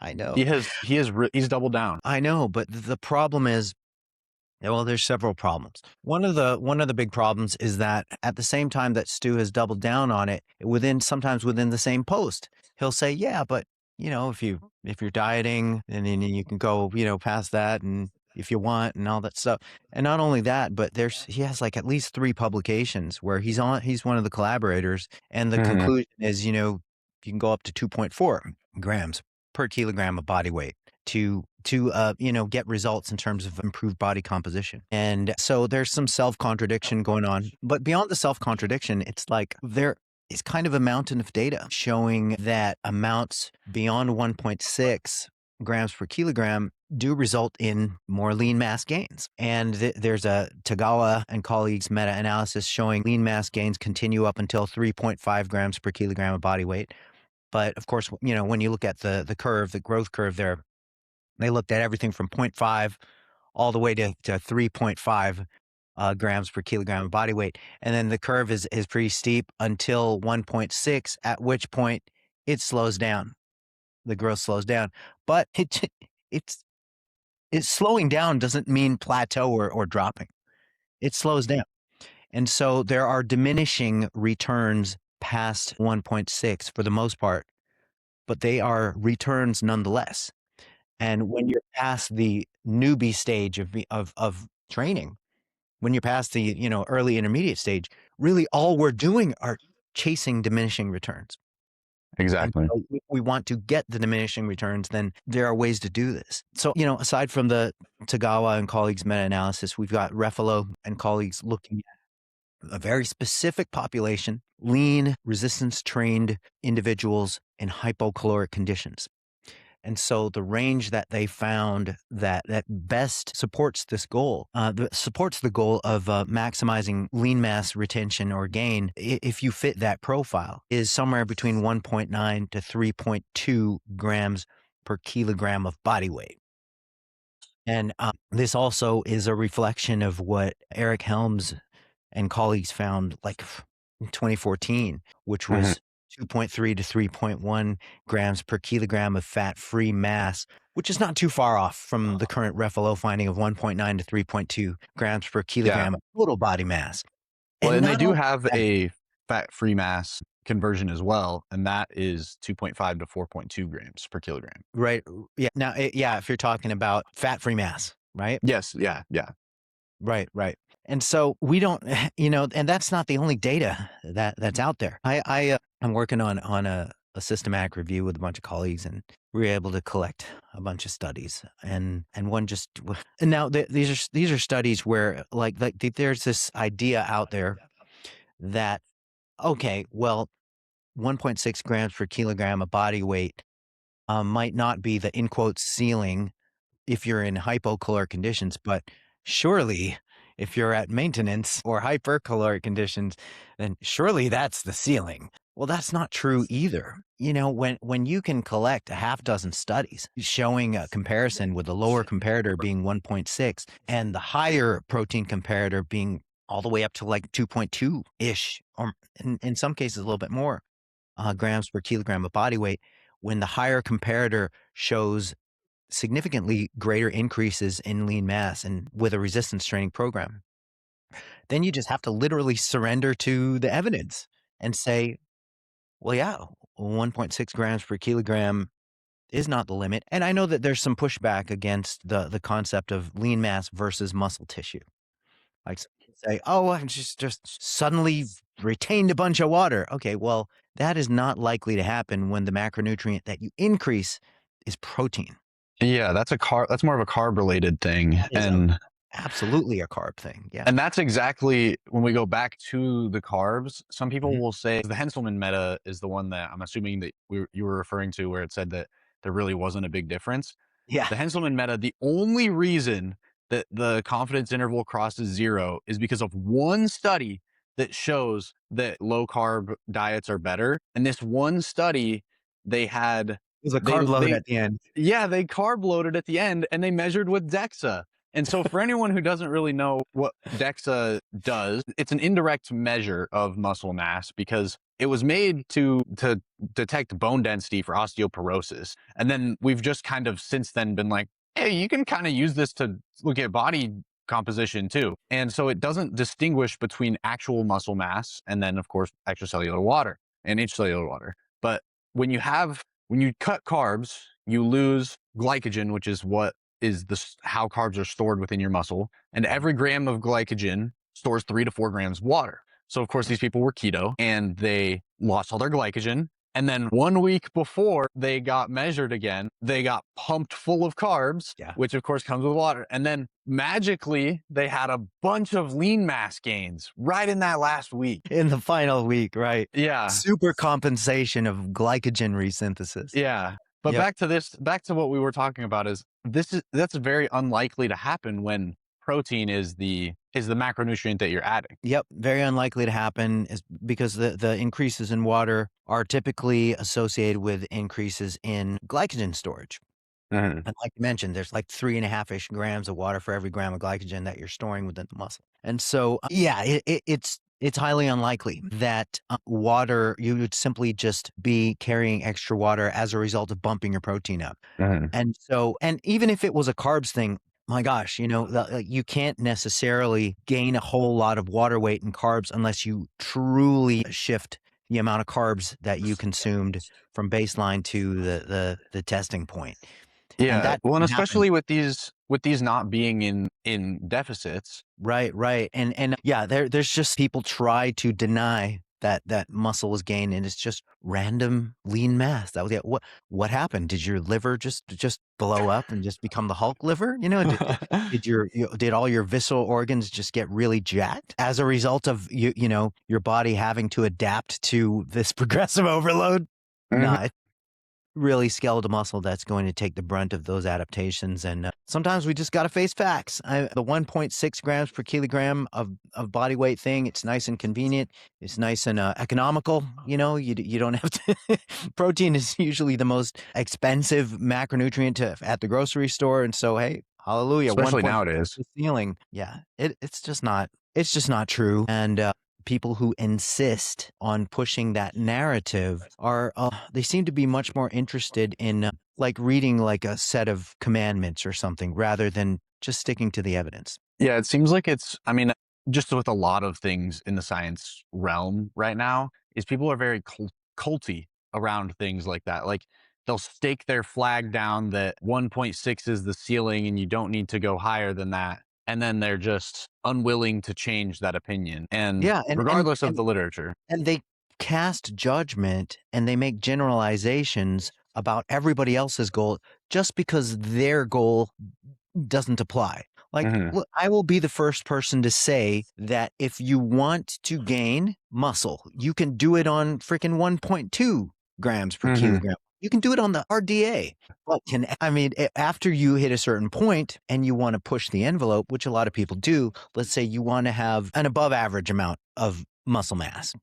[SPEAKER 1] I know.
[SPEAKER 2] He's doubled down.
[SPEAKER 1] I know, but the problem is, well, there's several problems. One of the big problems is that at the same time that Stu has doubled down on it, sometimes within the same post, he'll say, yeah, but if you're dieting, and then you can go, past that, and if you want, and all that stuff. And not only that, but he has like at least 3 publications where he's one of the collaborators, and the conclusion is, you can go up to 2.4 grams per kilogram of body weight to get results in terms of improved body composition. And so there's some self-contradiction going on. But beyond the self-contradiction, it's like there is kind of a mountain of data showing that amounts beyond 1.6 grams per kilogram do result in more lean mass gains. And there's a Tagawa and colleagues meta-analysis showing lean mass gains continue up until 3.5 grams per kilogram of body weight. But of course, when you look at the curve, the growth curve there, they looked at everything from 0.5 all the way to 3.5 grams per kilogram of body weight. And then the curve is pretty steep until 1.6, at which point it slows down. The growth slows down. But it's slowing down doesn't mean plateau or dropping. It slows down. And so there are diminishing returns past 1.6 for the most part, but they are returns nonetheless. And when you're past the newbie stage of training, when you're past the early intermediate stage, really all we're doing are chasing diminishing returns.
[SPEAKER 2] Exactly.
[SPEAKER 1] So if we want to get the diminishing returns, then there are ways to do this. So, aside from the Tagawa and colleagues meta-analysis, we've got Refalo and colleagues looking at a very specific population, lean, resistance-trained individuals in hypocaloric conditions. And so the range that they found that best supports this goal, supports the goal of maximizing lean mass retention or gain, if you fit that profile, is somewhere between 1.9 to 3.2 grams per kilogram of body weight. And this also is a reflection of what Eric Helms and colleagues found like in 2014, which was 2.3 to 3.1 grams per kilogram of fat-free mass, which is not too far off from the current Refalo finding of 1.9 to 3.2 grams per kilogram of total body mass.
[SPEAKER 2] Well, and they do have a fat-free mass conversion as well, and that is 2.5 to 4.2 grams per kilogram.
[SPEAKER 1] Right. Yeah. Now, if you're talking about fat-free mass, right?
[SPEAKER 2] Yes. Yeah.
[SPEAKER 1] Right. And so we don't, and that's not the only data that's out there. I'm working on a systematic review with a bunch of colleagues, and we were able to collect a bunch of studies, and one just and now these are studies where there's this idea out there that okay, well, 1.6 grams per kilogram of body weight might not be the in quotes ceiling if you're in hypocaloric conditions, but surely if you're at maintenance or hypercaloric conditions, then surely that's the ceiling. Well, that's not true either. When you can collect a half dozen studies showing a comparison with the lower comparator being 1.6 and the higher protein comparator being all the way up to like 2.2 ish, or in some cases a little bit more grams per kilogram of body weight, when the higher comparator shows significantly greater increases in lean mass and with a resistance training program, then you just have to literally surrender to the evidence and say, well, yeah, 1.6 grams per kilogram is not the limit. And I know that there's some pushback against the concept of lean mass versus muscle tissue. Like some people say, oh, I just suddenly retained a bunch of water. Okay, well, that is not likely to happen when the macronutrient that you increase is protein.
[SPEAKER 2] Yeah, that's more of a carb related thing.
[SPEAKER 1] That is absolutely a carb thing. Yeah.
[SPEAKER 2] And that's exactly when we go back to the carbs. Some people
[SPEAKER 1] Mhm.
[SPEAKER 2] will say the Henselman meta is the one that I'm assuming that you were referring to, where it said that there really wasn't a big difference.
[SPEAKER 1] Yeah.
[SPEAKER 2] The Henselman meta, the only reason that the confidence interval crosses zero is because of one study that shows that low carb diets are better. And this one study, they had
[SPEAKER 1] There's a
[SPEAKER 2] they
[SPEAKER 1] carb load
[SPEAKER 2] they
[SPEAKER 1] at the end.
[SPEAKER 2] yeah, they carb loaded at the end and they measured with DEXA. And so for anyone who doesn't really know what DEXA does, it's an indirect measure of muscle mass because it was made to detect bone density for osteoporosis. And then we've just kind of since then been like, hey, you can kind of use this to look at body composition too. And so it doesn't distinguish between actual muscle mass and then of course extracellular water and intracellular water. But when you cut carbs, you lose glycogen, which is what is how carbs are stored within your muscle. And every gram of glycogen stores 3 to 4 grams of water. So of course these people were keto and they lost all their glycogen. And then 1 week before they got measured again, they got pumped full of carbs,
[SPEAKER 1] Yeah.
[SPEAKER 2] which of course comes with water. And then magically they had a bunch of lean mass gains right in that last week.
[SPEAKER 1] In the final week, right?
[SPEAKER 2] Yeah.
[SPEAKER 1] Super compensation of glycogen resynthesis.
[SPEAKER 2] Yeah. But
[SPEAKER 1] Yep.
[SPEAKER 2] back to what we were talking about is that's very unlikely to happen when protein is the macronutrient that you're adding.
[SPEAKER 1] Yep. Very unlikely to happen is because the increases in water are typically associated with increases in glycogen storage.
[SPEAKER 2] Mhm.
[SPEAKER 1] And like you mentioned, there's like 3.5-ish grams of water for every gram of glycogen that you're storing within the muscle. And so, yeah, it's highly unlikely that water, you would simply just be carrying extra water as a result of bumping your protein up.
[SPEAKER 2] Mhm.
[SPEAKER 1] And so, and even if it was a carbs thing, my gosh, you can't necessarily gain a whole lot of water weight in carbs unless you truly shift the amount of carbs that you consumed from baseline to the testing point. And
[SPEAKER 2] Yeah.
[SPEAKER 1] that
[SPEAKER 2] Well, and
[SPEAKER 1] can happen.
[SPEAKER 2] especially with these not being in deficits.
[SPEAKER 1] Right, right. And yeah, there's just people try to deny that muscle was gained and it's just random lean mass. That was it. What happened? Did your liver just blow up and just become the Hulk liver? Did all your visceral organs just get really jacked as a result of your body having to adapt to this progressive overload?
[SPEAKER 2] Mhm.
[SPEAKER 1] No, really skeletal muscle that's going to take the brunt of those adaptations. And sometimes we just got to face facts. The 1.6 grams per kilogram of body weight thing, it's nice and convenient. It's nice and economical. You don't have to. Protein is usually the most expensive macronutrient at the grocery store. And so, hey, hallelujah,
[SPEAKER 2] Especially
[SPEAKER 1] 1.6
[SPEAKER 2] nowadays.
[SPEAKER 1] is the ceiling. Yeah, it's just not. It's just not true. And people who insist on pushing that narrative they seem to be much more interested in like reading like a set of commandments or something rather than just sticking to the evidence.
[SPEAKER 2] Yeah, it seems like I mean, just with a lot of things in the science realm right now, is people are very culty around things like that. Like they'll stake their flag down that 1.6 is the ceiling and you don't need to go higher than that. And then they're just unwilling to change that opinion. And
[SPEAKER 1] Yeah, and and
[SPEAKER 2] regardless of
[SPEAKER 1] and
[SPEAKER 2] the literature.
[SPEAKER 1] and they cast judgment and they make generalizations about everybody else's goal just because their goal doesn't apply. Like,
[SPEAKER 2] Hmm.
[SPEAKER 1] look, I will be the first person to say that if you want to gain muscle, you can do it on freaking 1.2 grams per
[SPEAKER 2] Hmm.
[SPEAKER 1] kilogram. You can do it on the RDA. But after you hit a certain point and you want to push the envelope, which a lot of people do, let's say you want to have an above average amount of muscle mass,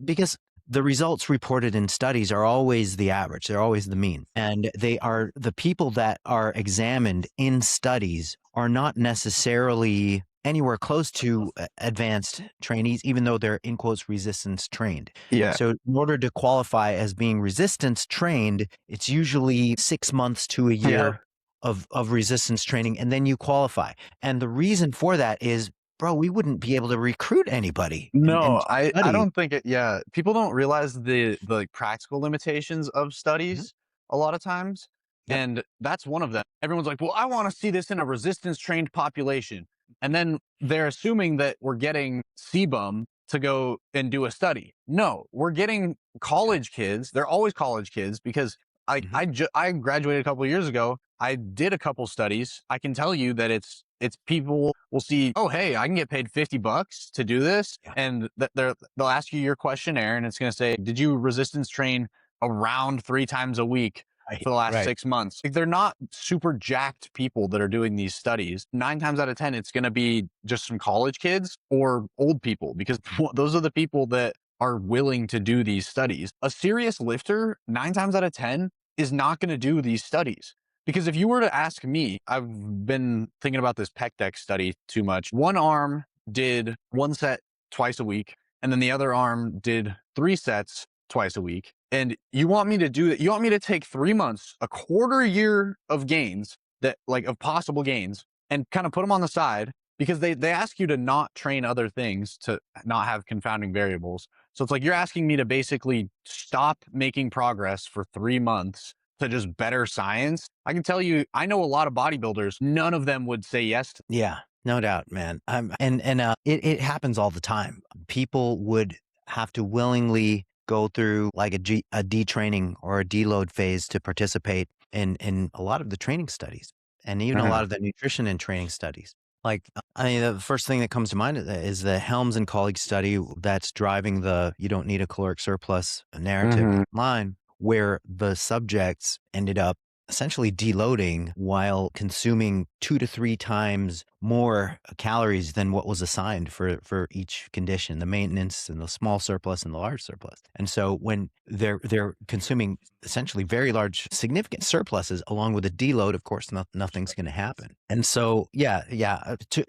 [SPEAKER 1] because the results reported in studies are always the average. They're always the mean. And they are the people that are examined in studies are not necessarily anywhere close to advanced trainees, even though they're in quotes resistance trained.
[SPEAKER 2] Yeah.
[SPEAKER 1] So in order to qualify as being resistance trained, it's usually 6 months to a
[SPEAKER 2] Yeah.
[SPEAKER 1] year of resistance training, and then you qualify. And the reason for that is, bro, we wouldn't be able to recruit anybody and
[SPEAKER 2] No, I
[SPEAKER 1] study.
[SPEAKER 2] don't think it. Yeah, people don't realize the like practical limitations of
[SPEAKER 1] Mhm.
[SPEAKER 2] studies a lot of times,
[SPEAKER 1] Yep.
[SPEAKER 2] and that's one of them. Everyone's like, "Well, I want to see this in a resistance trained population," and then they're assuming that we're getting CBUM to go and do a study. No, we're getting college kids. They're always college kids because
[SPEAKER 1] Mhm.
[SPEAKER 2] I graduated a couple of years ago. I did a couple studies. I can tell you that it's people will see, oh, hey, I can get paid $50 to do this.
[SPEAKER 1] Yeah.
[SPEAKER 2] And they'll ask you your questionnaire and it's going to say, did you resistance train around 3 times a week
[SPEAKER 1] Right.
[SPEAKER 2] for the last
[SPEAKER 1] Right.
[SPEAKER 2] 6 months? Like, they're not super jacked people that are doing these studies. 9 times out of 10, it's going to be just some college kids or old people because those are the people that are willing to do these studies. A serious lifter, 9 times out of 10, is not going to do these studies. Because if you were to ask me, I've been thinking about this pec deck study too much. One arm did 1 set twice a week, and then the other arm did 3 sets twice a week. And you want me to do that? You want me to take 3 months, a quarter year of gains of possible gains, and kind of put them on the side because they ask you to not train other things to not have confounding variables. So it's like you're asking me to basically stop making progress for 3 months to just better science. I can tell you, I know a lot of bodybuilders, none of them would say yes to.
[SPEAKER 1] Yeah, no doubt, man. It happens all the time. People would have to willingly go through like a detraining or a deload phase to participate in a lot of the training studies and even a lot of the nutrition and training studies. Like, the first thing that comes to mind is the Helms and colleagues study that's driving the "you don't need a caloric surplus" narrative
[SPEAKER 2] Mhm.
[SPEAKER 1] line, where the subjects ended up essentially deloading while consuming 2 to 3 times more calories than what was assigned for each condition, the maintenance and the small surplus and the large surplus. And so when they're consuming essentially very large, significant surpluses along with a deload, of course, nothing's going to happen. And so,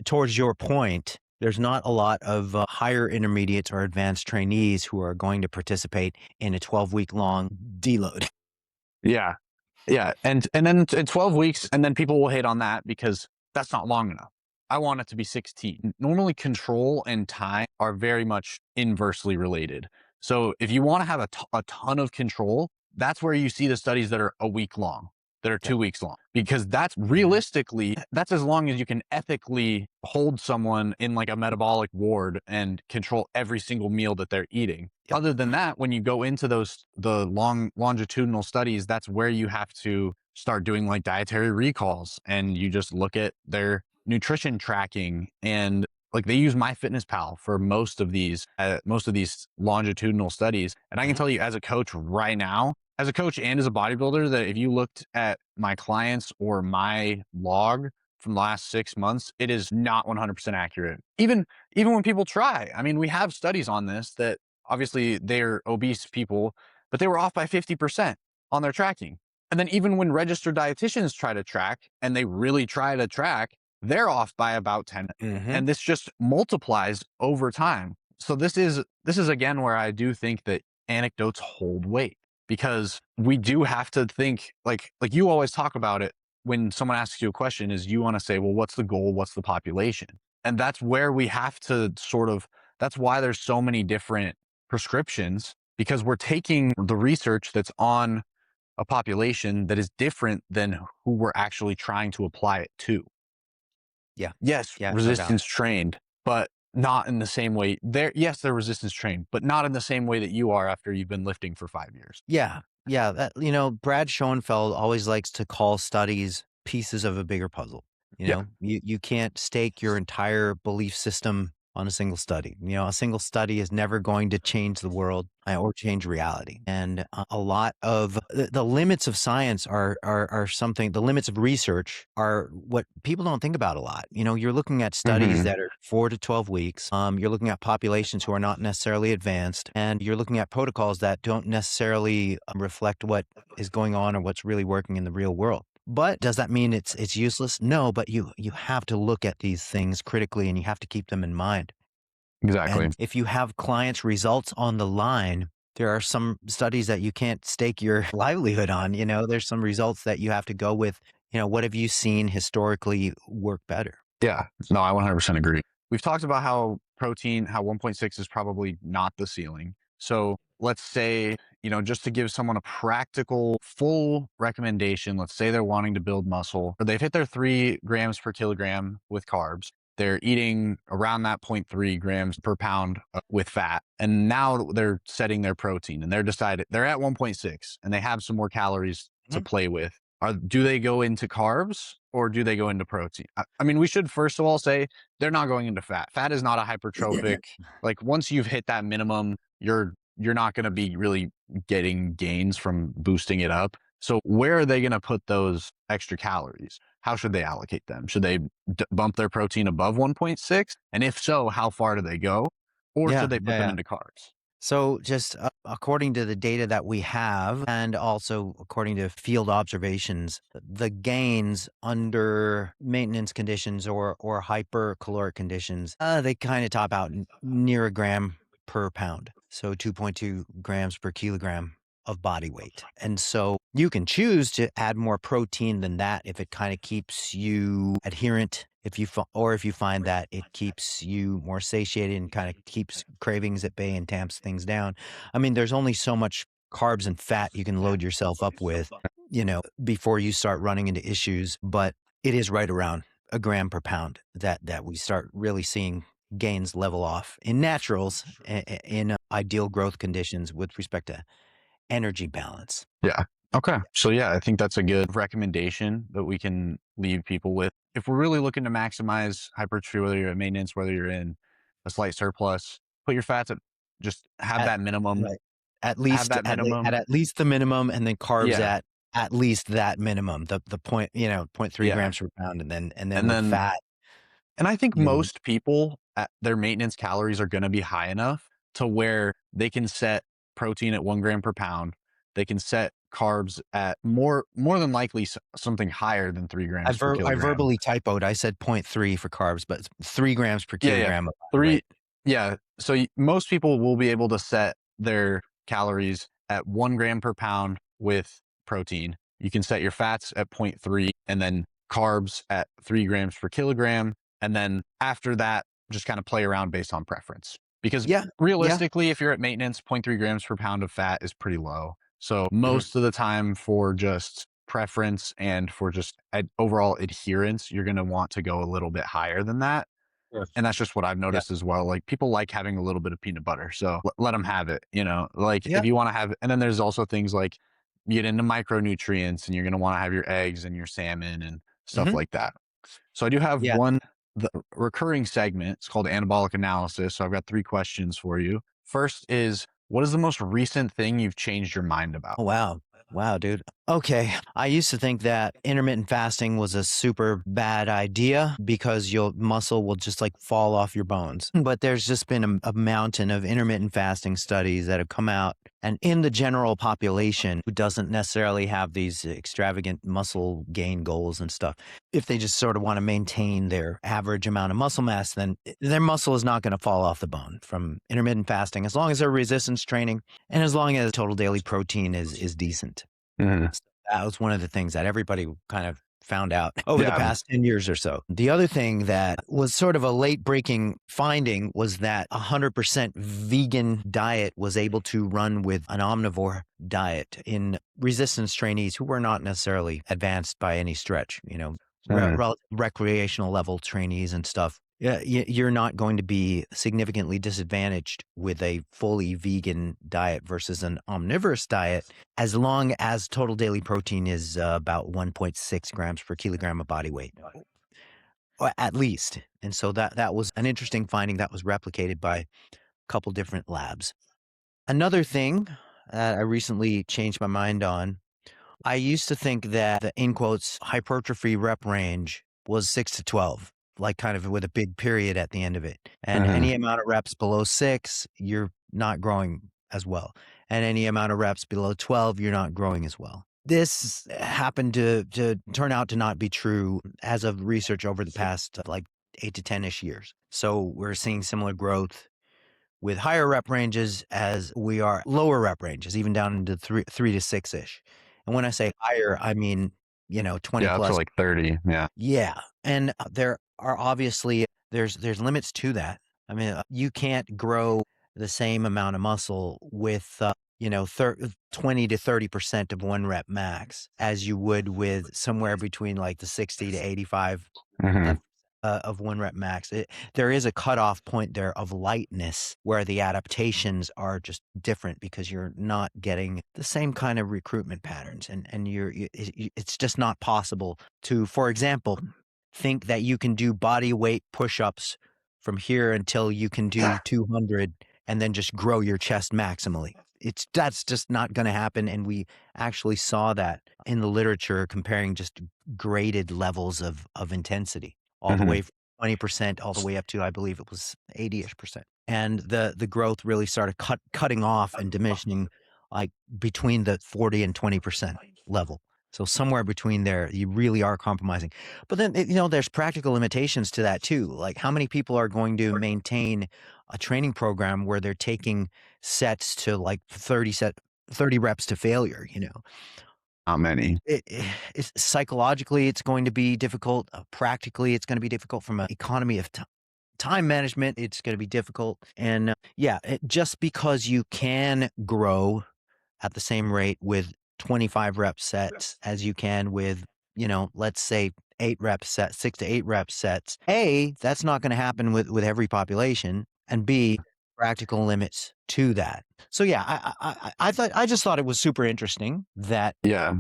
[SPEAKER 1] towards your point, there's not a lot of higher intermediates or advanced trainees who are going to participate in a 12-week long deload.
[SPEAKER 2] Yeah. Yeah. And then in 12 weeks, and then people will hate on that because that's not long enough. I want it to be 16. Normally, control and time are very much inversely related. So if you want to have a ton of control, that's where you see the studies that are a week long, that are
[SPEAKER 1] Yep.
[SPEAKER 2] 2 weeks long, because that's
[SPEAKER 1] Mhm.
[SPEAKER 2] realistically, that's as long as you can ethically hold someone in like a metabolic ward and control every single meal that they're eating.
[SPEAKER 1] Yep.
[SPEAKER 2] Other than that, when you go into the long longitudinal studies, that's where you have to start doing like dietary recalls and you just look at their nutrition tracking, and like they use MyFitnessPal for most of these longitudinal studies. And I can
[SPEAKER 1] Mhm.
[SPEAKER 2] tell you, as a coach right now, as a coach and as a bodybuilder, that if you looked at my clients or my log from the last 6 months, it is not 100% accurate. Even when people try, I mean, we have studies on this that obviously they're obese people, but they were off by 50% on their tracking. And then even when registered dietitians try to track and they really try to track, they're off by about 10.
[SPEAKER 1] Mhm.
[SPEAKER 2] And this just multiplies over time. So this is again where I do think that anecdotes hold weight, because we do have to think like you always talk about it when someone asks you a question, is you want to say, well, what's the goal? What's the population? And that's where we have to that's why there's so many different prescriptions, because we're taking the research that's on a population that is different than who we're actually trying to apply it to.
[SPEAKER 1] Yeah.
[SPEAKER 2] Yes,
[SPEAKER 1] Yeah, no doubt.
[SPEAKER 2] resistance trained, but not in the same way. Yes, they're resistance trained, but not in the same way that you are after you've been lifting for 5 years.
[SPEAKER 1] Yeah. Yeah, Brad Schoenfeld always likes to call studies pieces of a bigger puzzle.
[SPEAKER 2] Yeah.
[SPEAKER 1] You can't stake your entire belief system on a single study. A single study is never going to change the world or change reality. And a lot of the limits of science are something. The limits of research are what people don't think about a lot. You're looking at studies
[SPEAKER 2] Hmm.
[SPEAKER 1] that are 4 to 12 weeks. You're looking at populations who are not necessarily advanced, and you're looking at protocols that don't necessarily reflect what is going on or what's really working in the real world. But does that mean it's useless? No, but you have to look at these things critically and you have to keep them in mind.
[SPEAKER 2] Exactly.
[SPEAKER 1] And if you have clients' results on the line, there are some studies that you can't stake your livelihood on. There's some results that you have to go with. What have you seen historically work better?
[SPEAKER 2] Yeah. No, I 100% agree. We've talked about how 1.6 is probably not the ceiling. So let's say, just to give someone a practical, full recommendation, let's say they're wanting to build muscle, or they've hit their 3 grams per kilogram with carbs. They're eating around that 0.3 grams per pound with fat. And now they're setting their protein and they're at 1.6 and they have some more calories to
[SPEAKER 1] Mhm.
[SPEAKER 2] play with. Do they go into carbs or do they go into protein? I mean, we should first of all say they're not going into fat. Fat is not a hypertrophic. Like once you've hit that minimum, you're not going to be really getting gains from boosting it up. So where are they going to put those extra calories? How should they allocate them? Should they bump their protein above 1.6? And if so, how far do they go? Or
[SPEAKER 1] Yeah,
[SPEAKER 2] should they
[SPEAKER 1] yeah,
[SPEAKER 2] put them
[SPEAKER 1] yeah.
[SPEAKER 2] into carbs?
[SPEAKER 1] So just according to the data that we have, and also according to field observations, the gains under maintenance conditions or hypercaloric conditions, they kind of top out near a gram per pound. So 2.2 grams per kilogram of body weight. And so you can choose to add more protein than that if it kind of keeps you adherent, or if you find that it keeps you more satiated and kind of keeps cravings at bay and tamps things down. I mean, there's only so much carbs and fat you can load yourself up with, before you start running into issues. But it is right around a gram per pound that we start really seeing gains level off in naturals, in ideal growth conditions with respect to energy balance.
[SPEAKER 2] Yeah. Okay. So yeah, I think that's a good recommendation that we can leave people with. If we're really looking to maximize hypertrophy, whether you're at maintenance, whether you're in a slight surplus, put your fats at just have
[SPEAKER 1] At
[SPEAKER 2] that minimum.
[SPEAKER 1] Right. At
[SPEAKER 2] Have
[SPEAKER 1] least
[SPEAKER 2] that minimum.
[SPEAKER 1] at least the minimum, and then carbs
[SPEAKER 2] Yeah.
[SPEAKER 1] at least that minimum, the point, point 0.3
[SPEAKER 2] Yeah.
[SPEAKER 1] grams per pound, and then
[SPEAKER 2] And
[SPEAKER 1] with
[SPEAKER 2] then
[SPEAKER 1] fat,
[SPEAKER 2] and I think
[SPEAKER 1] you
[SPEAKER 2] most people at their maintenance calories are going to be high enough to where they can set protein at 1 gram per pound. They can set carbs at more than likely something higher than 3 grams per
[SPEAKER 1] I
[SPEAKER 2] kilogram.
[SPEAKER 1] verbally typoed. I said point 0.3 for carbs, but it's 3 grams per
[SPEAKER 2] Yeah, yeah.
[SPEAKER 1] kilogram of body
[SPEAKER 2] Three,
[SPEAKER 1] weight.
[SPEAKER 2] yeah. So most people will be able to set their calories at 1 gram per pound with protein. You can set your fats at 0.3 and then carbs at 3 grams per kilogram. And then after that, just kind of play around based on preference. Because
[SPEAKER 1] Yeah, yeah.
[SPEAKER 2] realistically, if you're at maintenance, 0.3 grams per pound of fat is pretty low. So
[SPEAKER 1] Mhm.
[SPEAKER 2] most of the time for just preference and for just overall adherence, you're going to want to go a little bit higher than that.
[SPEAKER 1] Sure.
[SPEAKER 2] And that's just what I've
[SPEAKER 1] Yeah.
[SPEAKER 2] noticed as well. Like people like having a little bit of peanut butter. So let them have it, like
[SPEAKER 1] Yeah.
[SPEAKER 2] if you want to have, and then there's also things like you get into micronutrients and you're going to want to have your eggs and your salmon and stuff
[SPEAKER 1] Mhm.
[SPEAKER 2] like that. So I do have
[SPEAKER 1] Yeah.
[SPEAKER 2] the recurring segment. It's called Anabolic Analysis. So I've got 3 questions for you. First is, what is the most recent thing you've changed your mind about?
[SPEAKER 1] Oh, wow. Wow, dude. Okay. I used to think that intermittent fasting was a super bad idea because your muscle will just like fall off your bones. But there's just been a mountain of intermittent fasting studies that have come out. And in the general population who doesn't necessarily have these extravagant muscle gain goals and stuff, if they just sort of want to maintain their average amount of muscle mass, then their muscle is not going to fall off the bone from intermittent fasting as long as they're resistance training and as long as total daily protein is decent.
[SPEAKER 2] Mhm.
[SPEAKER 1] So that was one of the things that everybody kind of found out over the
[SPEAKER 2] Yeah.
[SPEAKER 1] past 10 years or so. The other thing that was sort of a late breaking finding was that 100% vegan diet was able to run with an omnivore diet in resistance trainees who were not necessarily advanced by any stretch,
[SPEAKER 2] Mhm.
[SPEAKER 1] recreational level trainees and stuff. Yeah, you're not going to be significantly disadvantaged with a fully vegan diet versus an omnivorous diet, as long as total daily protein is about 1.6 grams per kilogram of body weight, or at least. And so that was an interesting finding that was replicated by a couple different labs. Another thing that I recently changed my mind on, I used to think that the, in quotes, hypertrophy rep range was 6 to 12, like kind of with a big period at the end of it. And
[SPEAKER 2] Mhm.
[SPEAKER 1] any amount of reps below 6, you're not growing as well. And any amount of reps below 12, you're not growing as well. This happened to turn out to not be true as of research over the past like 8 to 10-ish years. So we're seeing similar growth with higher rep ranges as we are lower rep ranges, even down into 3 to 6-ish. And when I say higher, I mean, 20
[SPEAKER 2] Yeah, up to
[SPEAKER 1] plus.
[SPEAKER 2] like 30. Yeah.
[SPEAKER 1] Yeah. And there are obviously there's limits to that. I mean, you can't grow the same amount of muscle with 20 to 30% of one rep max as you would with somewhere between like the 60 to 85
[SPEAKER 2] Hmm.
[SPEAKER 1] of one rep max. There is a cutoff point there of lightness where the adaptations are just different because you're not getting the same kind of recruitment patterns, and it's just not possible to, for example, think that you can do body weight push-ups from here until you can do 200 and then just grow your chest maximally. That's just not going to happen, and we actually saw that in the literature comparing just graded levels of intensity all the way
[SPEAKER 2] Hmm.
[SPEAKER 1] from 20% all the way up to, I believe it was 80-ish percent. And the growth really started cutting off and diminishing like between the 40 and 20% level. So somewhere between there, you really are compromising. But then, there's practical limitations to that too. Like how many people are going to maintain a training program where they're taking sets to like 30 reps to failure,
[SPEAKER 2] Not many.
[SPEAKER 1] it's psychologically, it's going to be difficult. Practically, it's going to be difficult from an economy of time management. It's going to be difficult. And just because you can grow at the same rate with 25 rep sets as you can with, let's say 8 rep sets, 6 to 8 rep sets. A, that's not going to happen with every population. And B, practical limits to that. So yeah, I just thought it was super interesting that
[SPEAKER 2] Yeah.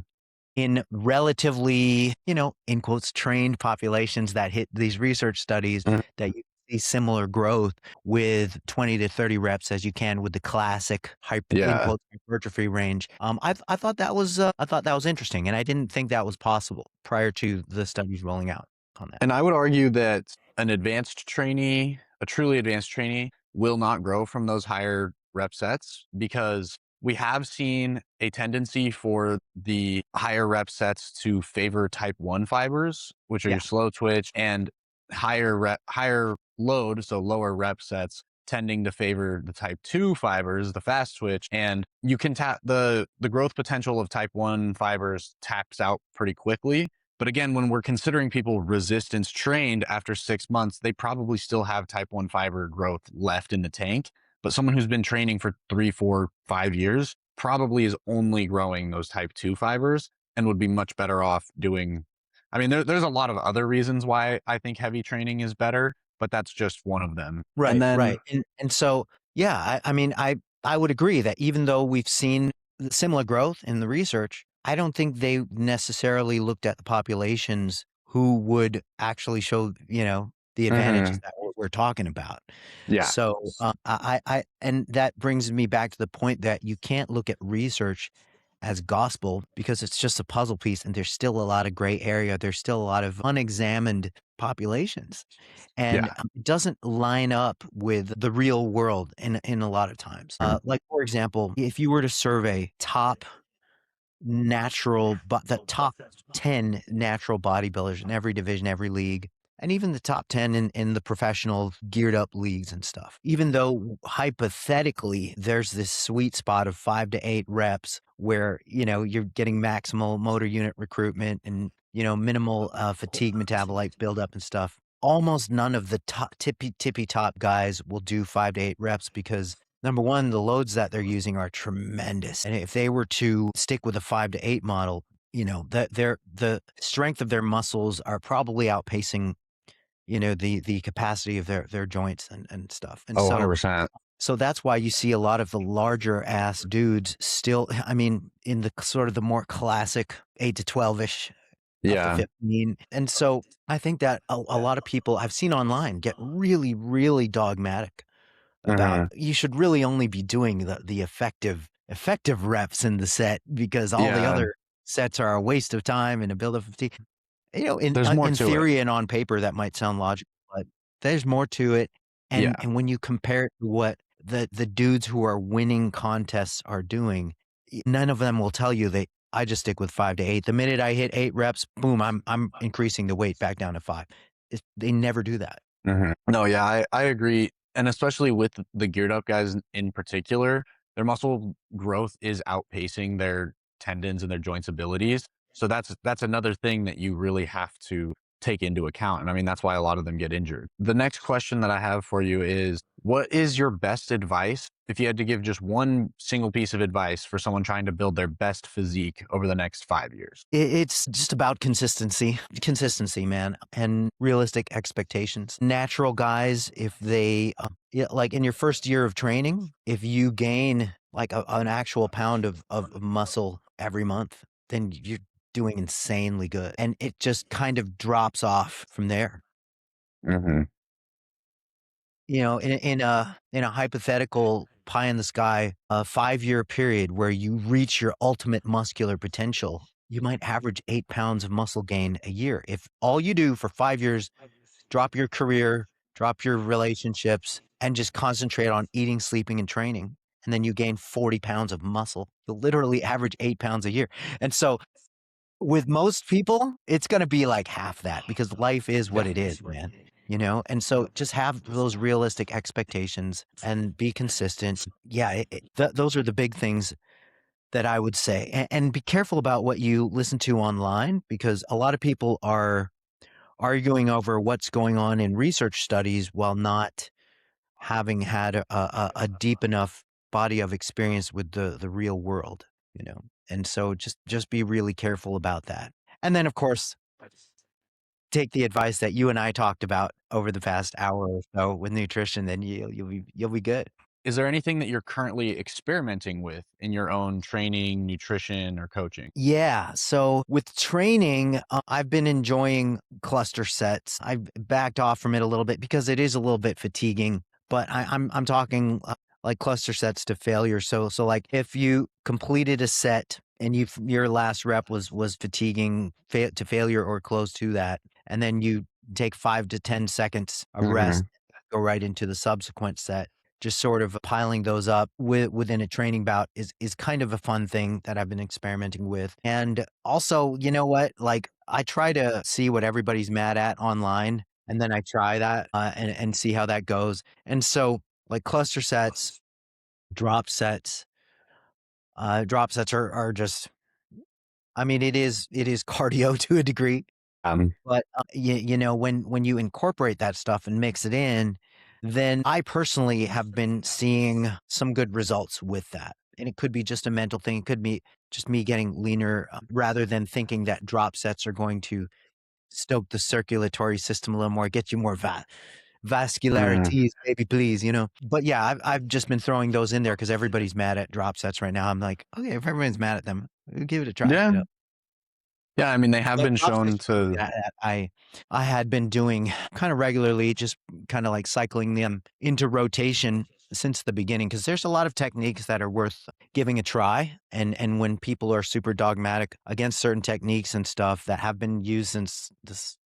[SPEAKER 1] in relatively, in quotes, trained populations that hit these research studies,
[SPEAKER 2] Mhm.
[SPEAKER 1] that you see similar growth with 20 to 30 reps as you can with the classic in
[SPEAKER 2] Yeah.
[SPEAKER 1] quotes, hypertrophy range. I thought that was interesting, and I didn't think that was possible prior to the studies rolling out on that.
[SPEAKER 2] And I would argue that an advanced trainee, a truly advanced trainee, will not grow from those higher rep sets because we have seen a tendency for the higher rep sets to favor type 1 fibers, which are
[SPEAKER 1] Yeah.
[SPEAKER 2] your slow twitch, and higher load, so lower rep sets tending to favor the type 2 fibers, the fast twitch, and you can tap the growth potential of type 1 fibers taps out pretty quickly. But again, when we're considering people resistance trained after 6 months, they probably still have type 1 fiber growth left in the tank. But someone who's been training for 3, 4, 5 years probably is only growing those type 2 fibers and would be much better off doing. I mean, there's a lot of other reasons why I think heavy training is better, but that's just one of them. And
[SPEAKER 1] Right,
[SPEAKER 2] then,
[SPEAKER 1] right. And so, yeah, I mean, I would agree that even though we've seen similar growth in the research, I don't think they necessarily looked at the populations who would actually show, the advantages
[SPEAKER 2] mhm,
[SPEAKER 1] that we're talking about.
[SPEAKER 2] yeah.
[SPEAKER 1] So, and that brings me back to the point that you can't look at research as gospel because it's just a puzzle piece and there's still a lot of gray area. There's still a lot of unexamined populations, and
[SPEAKER 2] Yeah.
[SPEAKER 1] it doesn't line up with the real world in a lot of times.
[SPEAKER 2] Mhm.
[SPEAKER 1] Like for example, if you were to survey but the top 10 natural bodybuilders in every division, every league, and even the top 10 in the professional geared up leagues and stuff. Even though hypothetically there's this sweet spot of 5 to 8 reps where, you're getting maximal motor unit recruitment and, minimal fatigue metabolite buildup and stuff. Almost none of the top tippy top guys will do 5 to 8 reps because number one, the loads that they're using are tremendous. And if they were to stick with a 5 to 8 model, the strength of their muscles are probably outpacing, the capacity of their joints and stuff. And
[SPEAKER 2] Oh,
[SPEAKER 1] so
[SPEAKER 2] 100%.
[SPEAKER 1] so that's why you see a lot of the larger ass dudes still, I mean, in the sort of the more classic 8 to 12-ish up to
[SPEAKER 2] Yeah.
[SPEAKER 1] 15. And so I think that a lot of people I've seen online get really, really dogmatic about
[SPEAKER 2] Hmm.
[SPEAKER 1] you should really only be doing the effective reps in the set because all the
[SPEAKER 2] Yeah.
[SPEAKER 1] other sets are a waste of time and a build of fatigue.
[SPEAKER 2] There's more
[SPEAKER 1] In
[SPEAKER 2] to it.
[SPEAKER 1] theory and on paper, that might sound logical, but there's more to it,
[SPEAKER 2] Yeah.
[SPEAKER 1] and when you compare it to what the dudes who are winning contests are doing, none of them will tell you that, "I just stick with 5 to 8. The minute I hit 8 reps, boom, I'm increasing the weight back down to 5." They never do that.
[SPEAKER 2] No, yeah, I agree. And especially with the geared up guys in particular, their muscle growth is outpacing their tendons and their joints abilities. So that's another thing that you really have to take into account. And I mean, that's why a lot of them get injured. The next question that I have for you is, what is your best advice if you had to give just one single piece of advice for someone trying to build their best physique over the next 5 years?
[SPEAKER 1] It's just about consistency, man, and realistic expectations. Natural guys, if they, yeah, like in your first year of training, if you gain like an actual pound of muscle every month, then you're doing insanely good. And it just kind of drops off from there.
[SPEAKER 2] Hmm.
[SPEAKER 1] In a hypothetical pie in the sky, a 5-year period where you reach your ultimate muscular potential, you might average 8 pounds of muscle gain a year. If all you do for 5 years, drop your career, drop your relationships, and just concentrate on eating, sleeping, and training, and then you gain 40 pounds of muscle, you'll literally average 8 pounds a year. And so with most people, it's gonna be like half that because life is what it is, man, And so just have those realistic expectations and be consistent. Yeah, those are the big things that I would say, and be careful about what you listen to online because a lot of people are arguing over what's going on in research studies while not having had a deep enough body of experience with the real world, you know? And so just be really careful about that. And then, of course, take the advice that you and I talked about over the past hour or so with nutrition, then you'll be good.
[SPEAKER 2] Is there anything that you're currently experimenting with in your own training, nutrition, or coaching?
[SPEAKER 1] Yeah. So with training, I've been enjoying cluster sets. I've backed off from it a little bit because it is a little bit fatiguing. But I'm talking like cluster sets to failure. So like if you completed a set and your last rep was fatiguing to failure or close to that, and then you take 5 to 10 seconds of rest,
[SPEAKER 2] Hmm.
[SPEAKER 1] go right into the subsequent set, just sort of piling those up within a training bout is kind of a fun thing that I've been experimenting with. And also, you know what? Like I try to see what everybody's mad at online, and then I try that and see how that goes. And so, like cluster sets, drop sets, drop sets are just. I mean, it is cardio to a degree,
[SPEAKER 2] Um,
[SPEAKER 1] but, when you incorporate that stuff and mix it in, then I personally have been seeing some good results with that. And it could be just a mental thing. It could be just me getting leaner, rather than thinking that drop sets are going to stoke the circulatory system a little more, get you more
[SPEAKER 2] mm,
[SPEAKER 1] vascularities, baby, please, But yeah, I've just been throwing those in there because everybody's mad at drop sets right now. I'm like, okay, if everyone's mad at them, give it a try.
[SPEAKER 2] yeah, yeah. I mean, they have
[SPEAKER 1] But
[SPEAKER 2] been
[SPEAKER 1] drop
[SPEAKER 2] shown
[SPEAKER 1] stitch is something
[SPEAKER 2] to.
[SPEAKER 1] that I had been doing kind of regularly, just kinda like cycling them into rotation since the beginning. Because there's a lot of techniques that are worth giving a try, and when people are super dogmatic against certain techniques and stuff that have been used since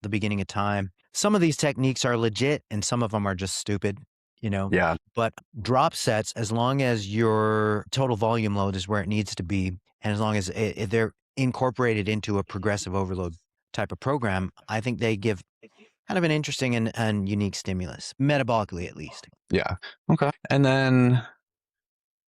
[SPEAKER 1] the beginning of time, some of these techniques are legit and some of them are just stupid, you know?
[SPEAKER 2] Yeah,
[SPEAKER 1] But drop sets, as long as your total volume load is where it needs to be, and as long as they're incorporated into a progressive overload type of program, I think they give kind of an interesting and unique stimulus, metabolically at least.
[SPEAKER 2] yeah. Okay. And then,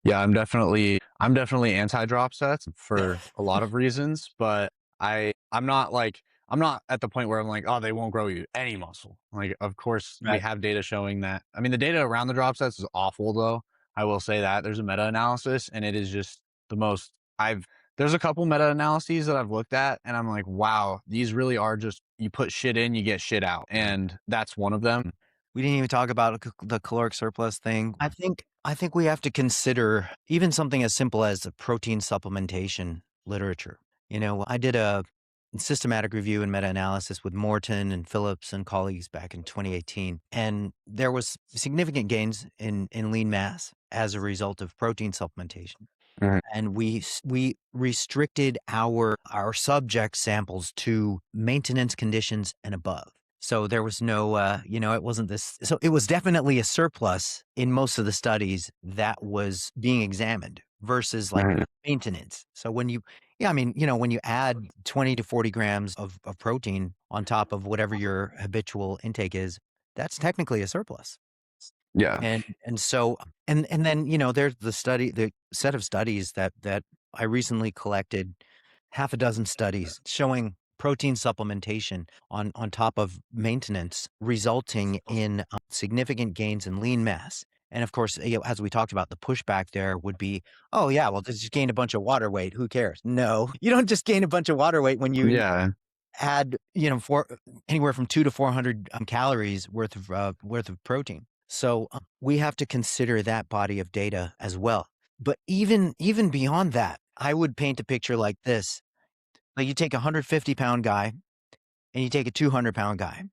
[SPEAKER 2] yeah, I'm definitely anti drop sets for a lot of reasons, but I'm not at the point where I'm like, oh, they won't grow you any muscle. Like, of course, we
[SPEAKER 1] Right.
[SPEAKER 2] have data showing that. I mean, the data around the drop sets is awful, though. I will say that there's a meta analysis, and it is just the most. I've There's a couple meta-analyses that I've looked at, and I'm like, wow, these really are just you put shit in, you get shit out, and that's one of them.
[SPEAKER 1] We didn't even talk about the caloric surplus thing. I think we have to consider even something as simple as the protein supplementation literature. I did a systematic review and meta-analysis with Morton and Phillips and colleagues back in 2018, and there was significant gains in lean mass as a result of protein supplementation.
[SPEAKER 2] Mhm.
[SPEAKER 1] And we restricted our subject samples to maintenance conditions and above. So there was no, it wasn't this. So it was definitely a surplus in most of the studies that was being examined versus like
[SPEAKER 2] Mhm.
[SPEAKER 1] maintenance. So when you add 20 to 40 grams of protein on top of whatever your habitual intake is, that's technically a surplus.
[SPEAKER 2] Yeah.
[SPEAKER 1] And then, there's the set of studies that I recently collected, half a dozen studies showing protein supplementation on top of maintenance, resulting in significant gains in lean mass. And of course, as we talked about, the pushback there would be, oh yeah, well, just gain a bunch of water weight. Who cares? No, you don't just gain a bunch of water weight when you
[SPEAKER 2] Yeah.
[SPEAKER 1] add, for anywhere from 2 to 400 calories worth of protein. So we have to consider that body of data as well. But even beyond that, I would paint a picture like this: like you take a 150-pound guy and you take a 200-pound guy.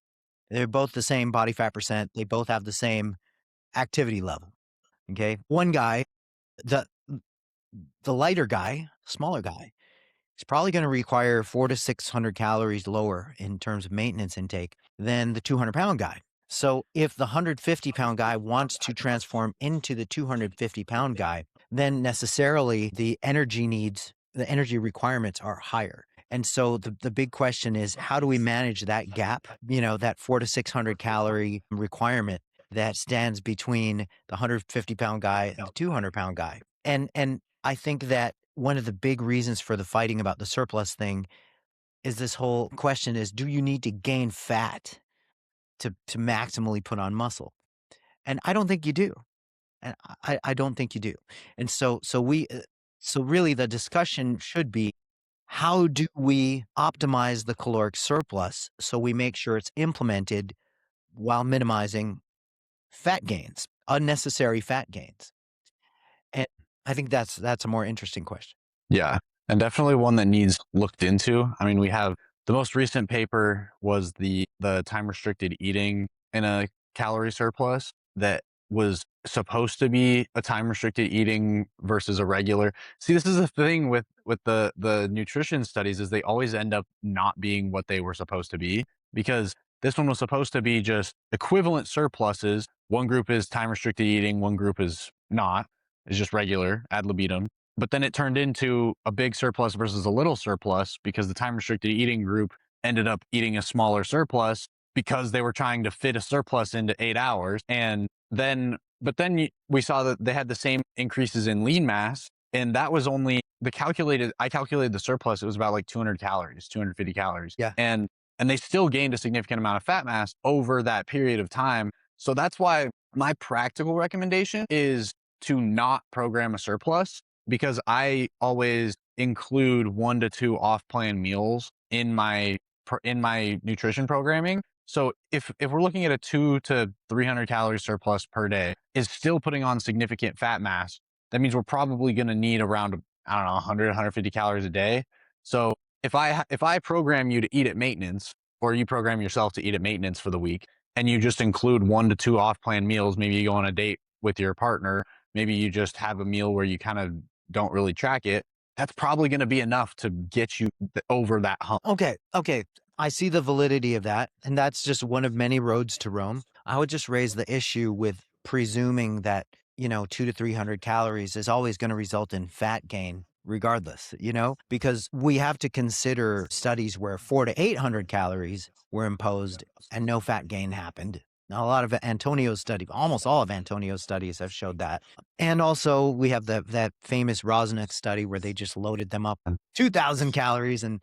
[SPEAKER 1] They're both the same body fat percent. They both have the same activity level. Okay, one guy, the the lighter guy, smaller guy, it's probably going to require 400 to 600 calories lower in terms of maintenance intake than the 200-pound guy. So if the 150-pound guy wants to transform into the 250-pound guy, then necessarily the energy requirements are higher. And so the big question is, how do we manage that gap, that 400 to 600 calorie requirement that stands between the 150-pound guy and the 200-pound guy? And I think that one of the big reasons for the fighting about the surplus thing is this whole question is, do you need to gain fat to maximally put on muscle? And I don't think you do. And I don't think you do. And so really the discussion should be, how do we optimize the caloric surplus so we make sure it's implemented while minimizing fat gains, unnecessary fat gains? And I think that's a more interesting question.
[SPEAKER 2] Yeah, and definitely one that needs looked into. I mean, we have the most recent paper was the time restricted eating in a calorie surplus that was supposed to be a time restricted eating versus a regular. See, this is the thing with the nutrition studies is they always end up not being what they were supposed to be, because this one was supposed to be just equivalent surpluses. One group is time restricted eating, one group is not, is just regular ad libitum. But then it turned into a big surplus versus a little surplus because the time restricted eating group ended up eating a smaller surplus because they were trying to fit a surplus into 8 hours. But then we saw that they had the same increases in lean mass. And that was only I calculated the surplus. It was about like 200 calories, 250 calories.
[SPEAKER 1] Yeah.
[SPEAKER 2] And they still gained a significant amount of fat mass over that period of time. So that's why my practical recommendation is to not program a surplus, because I always include 1 to 2 off-plan meals in my nutrition programming. So if we're looking at a 2 to 300 calorie surplus per day is still putting on significant fat mass, that means we're probably going to need around, I don't know, 100, 150 calories a day. So if I program you to eat at maintenance, or you program yourself to eat at maintenance for the week, and you just include 1 to 2 off-plan meals, maybe you go on a date with your partner, maybe you just have a meal where you kind of don't really track it, that's probably going to be enough to get you over that hump.
[SPEAKER 1] Okay. I see the validity of that, and that's just one of many roads to Rome. I would just raise the issue with presuming that, 2 to 300 calories is always going to result in fat gain regardless, because we have to consider studies where 400 to 800 calories were imposed and no fat gain happened. Now, a lot of Antonio's study, almost all of Antonio's studies have showed that. And also we have that famous Rosnick study where they just loaded them up 2,000 calories and,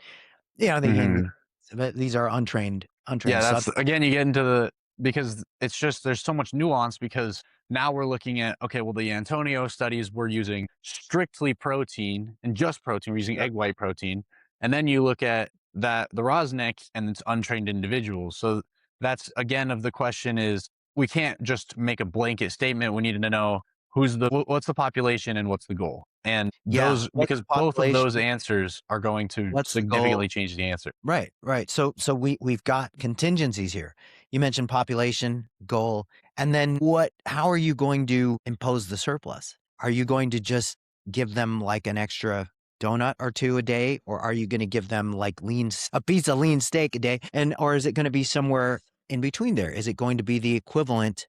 [SPEAKER 1] they gained.
[SPEAKER 2] Mhm.
[SPEAKER 1] But these are untrained
[SPEAKER 2] Yeah, that's
[SPEAKER 1] subjects.
[SPEAKER 2] again, you get into because it's just there's so much nuance because now we're looking at, okay, well, the Antonio studies were using strictly protein and just protein, we're using
[SPEAKER 1] Yep.
[SPEAKER 2] egg white protein. And then you look at that the Rosnick and it's untrained individuals. So that's again of the question is we can't just make a blanket statement. We need to know what's the population and what's the goal. And
[SPEAKER 1] Yeah.
[SPEAKER 2] those
[SPEAKER 1] What's
[SPEAKER 2] because
[SPEAKER 1] the
[SPEAKER 2] both of
[SPEAKER 1] population?
[SPEAKER 2] those answers are going to
[SPEAKER 1] What's the goal?
[SPEAKER 2] significantly change the answer.
[SPEAKER 1] Right, right. So we've got contingencies here. You mentioned population, goal, and then how are you going to impose the surplus? Are you going to just give them like an extra donut or two a day, or are you going to give them like a piece of lean steak a day? Or is it going to be somewhere in between there? Is it going to be the equivalent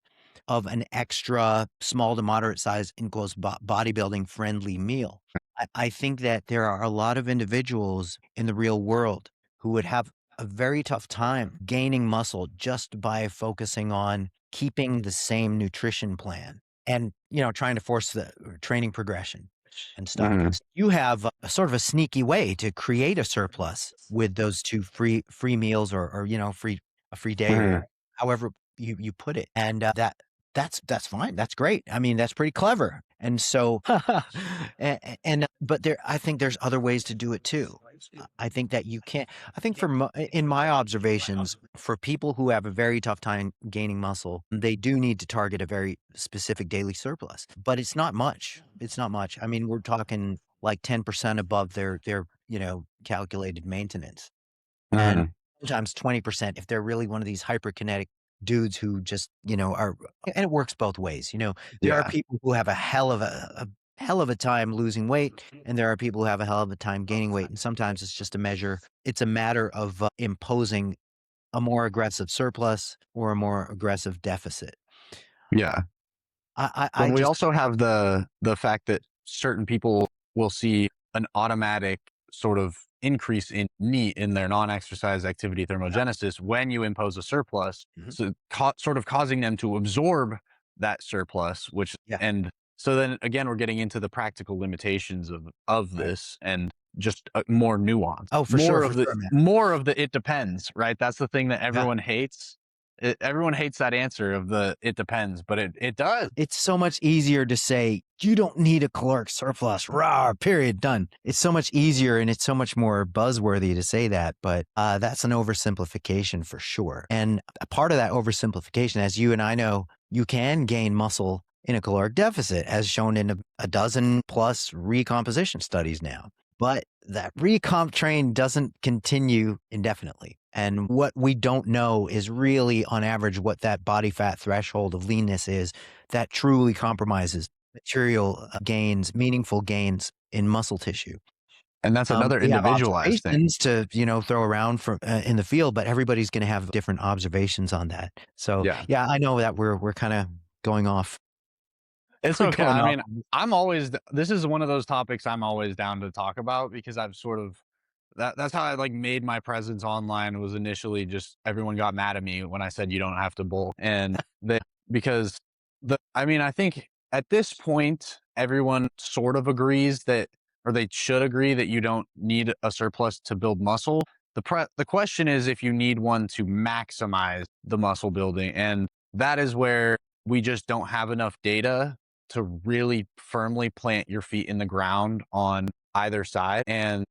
[SPEAKER 1] of an extra small to moderate size in quotes bodybuilding friendly meal? I think that there are a lot of individuals in the real world who would have a very tough time gaining muscle just by focusing on keeping the same nutrition plan and, trying to force the training progression and stuff.
[SPEAKER 2] Mhm.
[SPEAKER 1] You have a sort of a sneaky way to create a surplus with those two free meals or a free day or
[SPEAKER 2] Mhm.
[SPEAKER 1] however you put it. And that's fine. That's great. I mean, that's pretty clever. And so, but I think there's other ways to do it too. I think that you can't. I think in my observations, for people who have a very tough time gaining muscle, they do need to target a very specific daily surplus. But it's not much. It's not much. I mean, we're talking like 10% above their calculated maintenance, and
[SPEAKER 2] Mhm.
[SPEAKER 1] sometimes 20% if they're really one of these hyperkinetic dudes who just are. And it works both ways. There are
[SPEAKER 2] Yeah.
[SPEAKER 1] people who have a hell of a time losing weight, and there are people who have a hell of a time gaining weight, and sometimes it's a matter of imposing a more aggressive surplus or a more aggressive deficit.
[SPEAKER 2] Yeah.
[SPEAKER 1] I
[SPEAKER 2] When we
[SPEAKER 1] just
[SPEAKER 2] also have the fact that certain people will see an automatic sort of increase in NEAT in their non-exercise activity thermogenesis when you impose a surplus,
[SPEAKER 1] Mhm.
[SPEAKER 2] so sort of causing them to absorb that surplus, which
[SPEAKER 1] Yeah,
[SPEAKER 2] and so then again we're getting into the practical limitations of
[SPEAKER 1] right.
[SPEAKER 2] this and just more nuance,
[SPEAKER 1] Oh, for sure, man.
[SPEAKER 2] more of the it depends, right? That's the thing that
[SPEAKER 1] Yeah.
[SPEAKER 2] everyone hates. Everyone hates that answer of the it depends, but it does.
[SPEAKER 1] It's so much easier to say, "You don't need a caloric surplus, rah, period, done." It's so much easier and it's so much more buzzworthy to say that, but that's an oversimplification for sure. And a part of that oversimplification, as you and I know, you can gain muscle in a caloric deficit, as shown in a dozen plus recomposition studies now. But that recomp train doesn't continue indefinitely. And what we don't know is really, on average, what that body fat threshold of leanness is that truly compromises material gains, meaningful gains in muscle tissue.
[SPEAKER 2] And that's another
[SPEAKER 1] We have
[SPEAKER 2] individualized thing.
[SPEAKER 1] observations to, throw around from in the field, but everybody's going to have different observations on that. So,
[SPEAKER 2] Yeah.
[SPEAKER 1] yeah, I know that we're kind of going off.
[SPEAKER 2] It's
[SPEAKER 1] We're
[SPEAKER 2] okay.
[SPEAKER 1] going
[SPEAKER 2] I
[SPEAKER 1] off.
[SPEAKER 2] mean, I'm always this is one of those topics I'm always down to talk about because I've sort of that's how I like made my presence online was initially just everyone got mad at me when I said you don't have to bulk. And they because I mean, I think at this point everyone sort of agrees that or they should agree that you don't need a surplus to build muscle. The question is if you need one to maximize the muscle building, and that is where we just don't have enough data to really firmly plant your feet in the ground on either side. And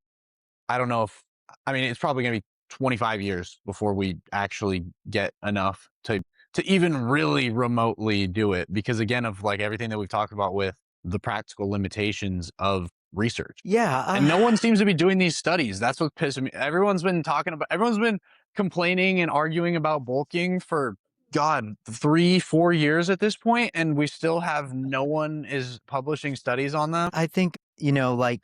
[SPEAKER 2] I don't know if, I mean, it's probably going to be 25 years before we actually get enough to even really remotely do it because again of like everything that we've talked about with the practical limitations of research.
[SPEAKER 1] Yeah.
[SPEAKER 2] And no one seems to be doing these studies. That's what pisses me. Everyone's been complaining and arguing about bulking for God, 3, 4 years at this point, and we still have no one is publishing studies on that.
[SPEAKER 1] I think,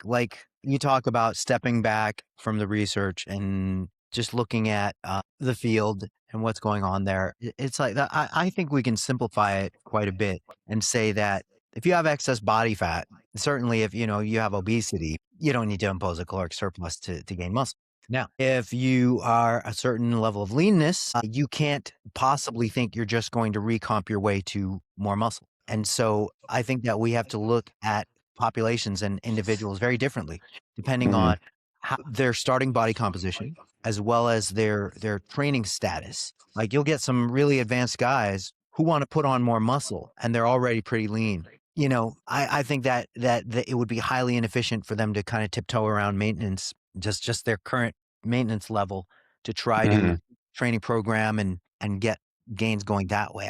[SPEAKER 1] like you talk about stepping back from the research and just looking at the field and what's going on there. It's like that. I think we can simplify it quite a bit and say that if you have excess body fat, certainly if you have obesity, you don't need to impose a caloric surplus to gain muscle. Now, if you are a certain level of leanness, you can't possibly think you're just going to recomp your way to more muscle. And so I think that we have to look at populations and individuals very differently, depending
[SPEAKER 2] Mhm.
[SPEAKER 1] on their starting body composition as well as their training status. Like you'll get some really advanced guys who want to put on more muscle and they're already pretty lean. I think that it would be highly inefficient for them to kind of tiptoe around maintenance, just their current maintenance level to try to training program and get gains going that way.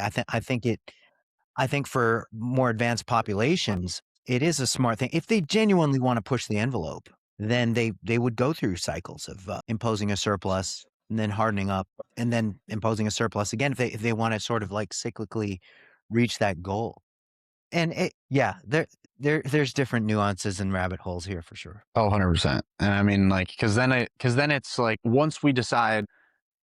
[SPEAKER 1] I think for more advanced populations, it is a smart thing. If they genuinely want to push the envelope, then they would go through cycles of imposing a surplus and then hardening up and then imposing a surplus again if they want to sort of like cyclically reach that goal. And there's different nuances and rabbit holes here for sure.
[SPEAKER 2] Oh, 100%. And I mean, like, because then it's like once we decide,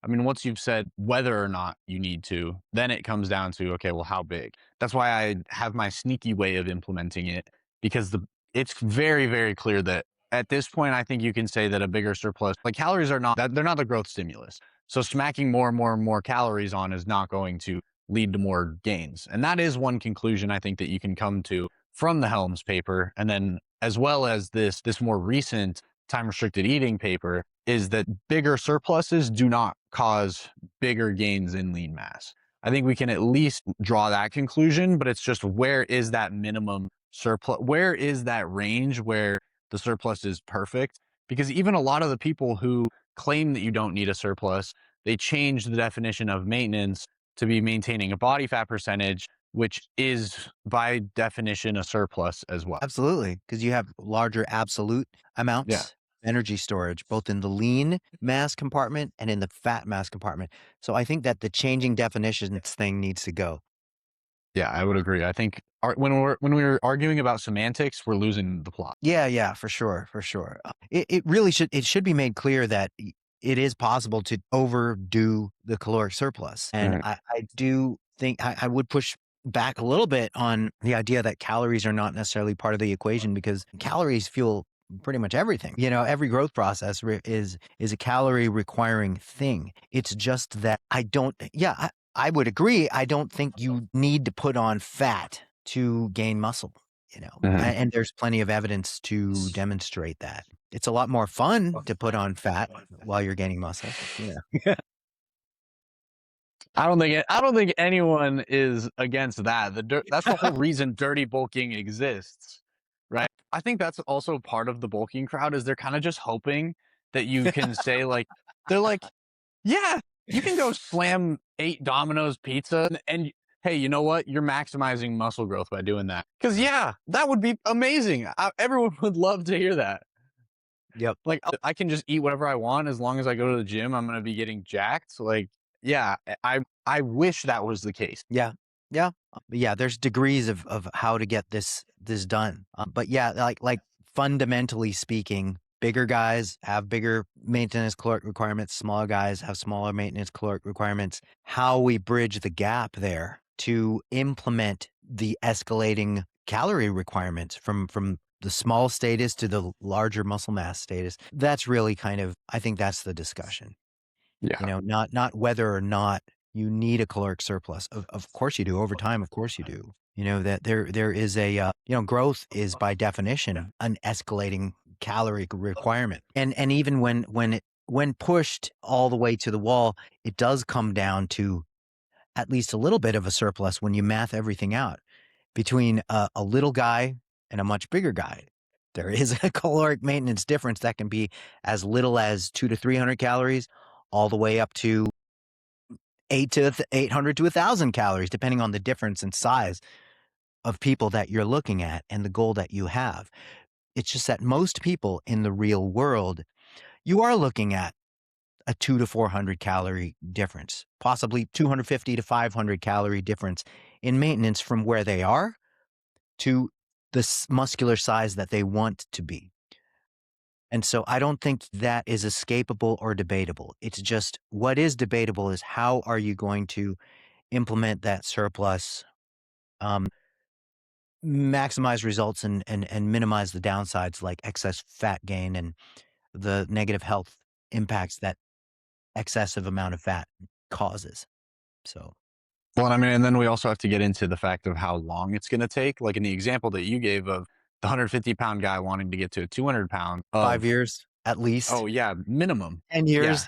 [SPEAKER 2] I mean, once you've said whether or not you need to, then it comes down to, okay, well, how big? That's why I have my sneaky way of implementing it, because it's very, very clear that at this point, I think you can say that a bigger surplus, like calories are not, they're not the growth stimulus. So smacking more and more and more calories on is not going to lead to more gains. And that is one conclusion I think that you can come to from the Helms paper. And then as well as this more recent time restricted eating paper, is that bigger surpluses do not cause bigger gains in lean mass. I think we can at least draw that conclusion, but it's just where is that minimum surplus? Where is that range where the surplus is perfect? Because even a lot of the people who claim that you don't need a surplus, they change the definition of maintenance to be maintaining a body fat percentage, which is by definition a surplus as well.
[SPEAKER 1] Absolutely, because you have larger absolute amounts.
[SPEAKER 2] Yeah.
[SPEAKER 1] Energy storage, both in the lean mass compartment and in the fat mass compartment. So I think that the changing definitions thing needs to go.
[SPEAKER 2] Yeah, I would agree. I think when we're arguing about semantics, we're losing the plot.
[SPEAKER 1] Yeah, for sure. It really should be made clear that it is possible to overdo the caloric surplus. And
[SPEAKER 2] Right.
[SPEAKER 1] I do think I would push back a little bit on the idea that calories are not necessarily part of the equation, because calories fuel pretty much everything. Every growth process is a calorie requiring thing. It's just that I would agree. I don't think you need to put on fat to gain muscle, and there's plenty of evidence to demonstrate that. It's a lot more fun to put on fat while you're gaining muscle.
[SPEAKER 2] I don't think anyone is against that. That's the whole reason dirty bulking exists, right? I think that's also part of the bulking crowd, is they're kind of just hoping that you can say they're like, yeah, you can go slam 8 Domino's pizza and hey, you know what? You're maximizing muscle growth by doing that. Because yeah, that would be amazing. Everyone would love to hear that.
[SPEAKER 1] Yep.
[SPEAKER 2] Like I can just eat whatever I want as long as I go to the gym. I'm gonna be getting jacked. Like, yeah, I wish that was the case.
[SPEAKER 1] Yeah. There's degrees of how to get this done. But yeah, like fundamentally speaking, bigger guys have bigger maintenance caloric requirements. Smaller guys have smaller maintenance caloric requirements. How we bridge the gap there to implement the escalating calorie requirements from the small status to the larger muscle mass status. That's really I think that's the discussion.
[SPEAKER 2] Yeah.
[SPEAKER 1] Not whether or not you need a caloric surplus. Of course you do. Over time, of course you do. That there is a growth is by definition an escalating calorie requirement, and even when pushed all the way to the wall, it does come down to at least a little bit of a surplus when you math everything out between a little guy and a much bigger guy. There is a caloric maintenance difference that can be as little as 200 to 300 calories, all the way up to 800 to 1,000 calories, depending on the difference in size of people that you're looking at and the goal that you have. It's just that most people in the real world, you are looking at a 200 to 400 calorie difference, possibly 250 to 500 calorie difference in maintenance from where they are to the muscular size that they want to be. And so I don't think that is escapable or debatable. It's just what is debatable is how are you going to implement that surplus, maximize results and minimize the downsides like excess fat gain and the negative health impacts that excessive amount of fat causes. So,
[SPEAKER 2] Well, I mean, and then we also have to get into the fact of how long it's going to take. Like in the example that you gave of the 150-pound guy wanting to get to a 200-pound,
[SPEAKER 1] 5 years. at least
[SPEAKER 2] Oh yeah, minimum.
[SPEAKER 1] 10
[SPEAKER 2] Yeah.
[SPEAKER 1] years.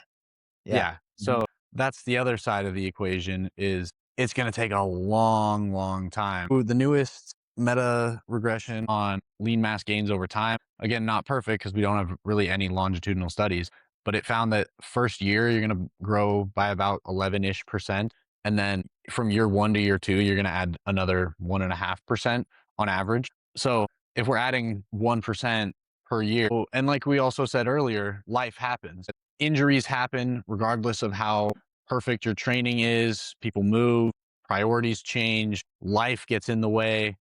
[SPEAKER 1] Yeah.
[SPEAKER 2] Yeah. So that's the other side of the equation is it's going to take a long, long time. The newest meta regression on lean mass gains over time, again, not perfect because we don't have really any longitudinal studies, but it found that first year you're going to grow by about 11-ish%. And then from year 1 to year 2, you're going to add another 1.5% on average. So if we're adding 1% per year, and like we also said earlier, life happens. Injuries happen regardless of how perfect your training is. People move, priorities change, life gets in the way.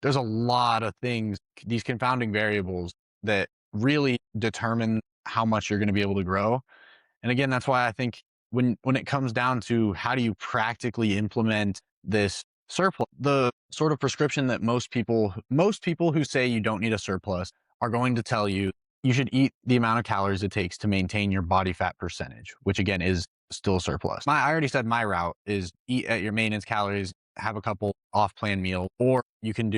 [SPEAKER 2] There's a lot of things, these confounding variables that really determine how much you're going to be able to grow. And again, that's why I think when it comes down to how do you practically implement this surplus, the sort of prescription that most people who say you don't need a surplus are going to tell you you should eat the amount of calories it takes to maintain your body fat percentage, which again is still a surplus. I already said my route is eat at your maintenance calories, have a couple off-plan meals, or you could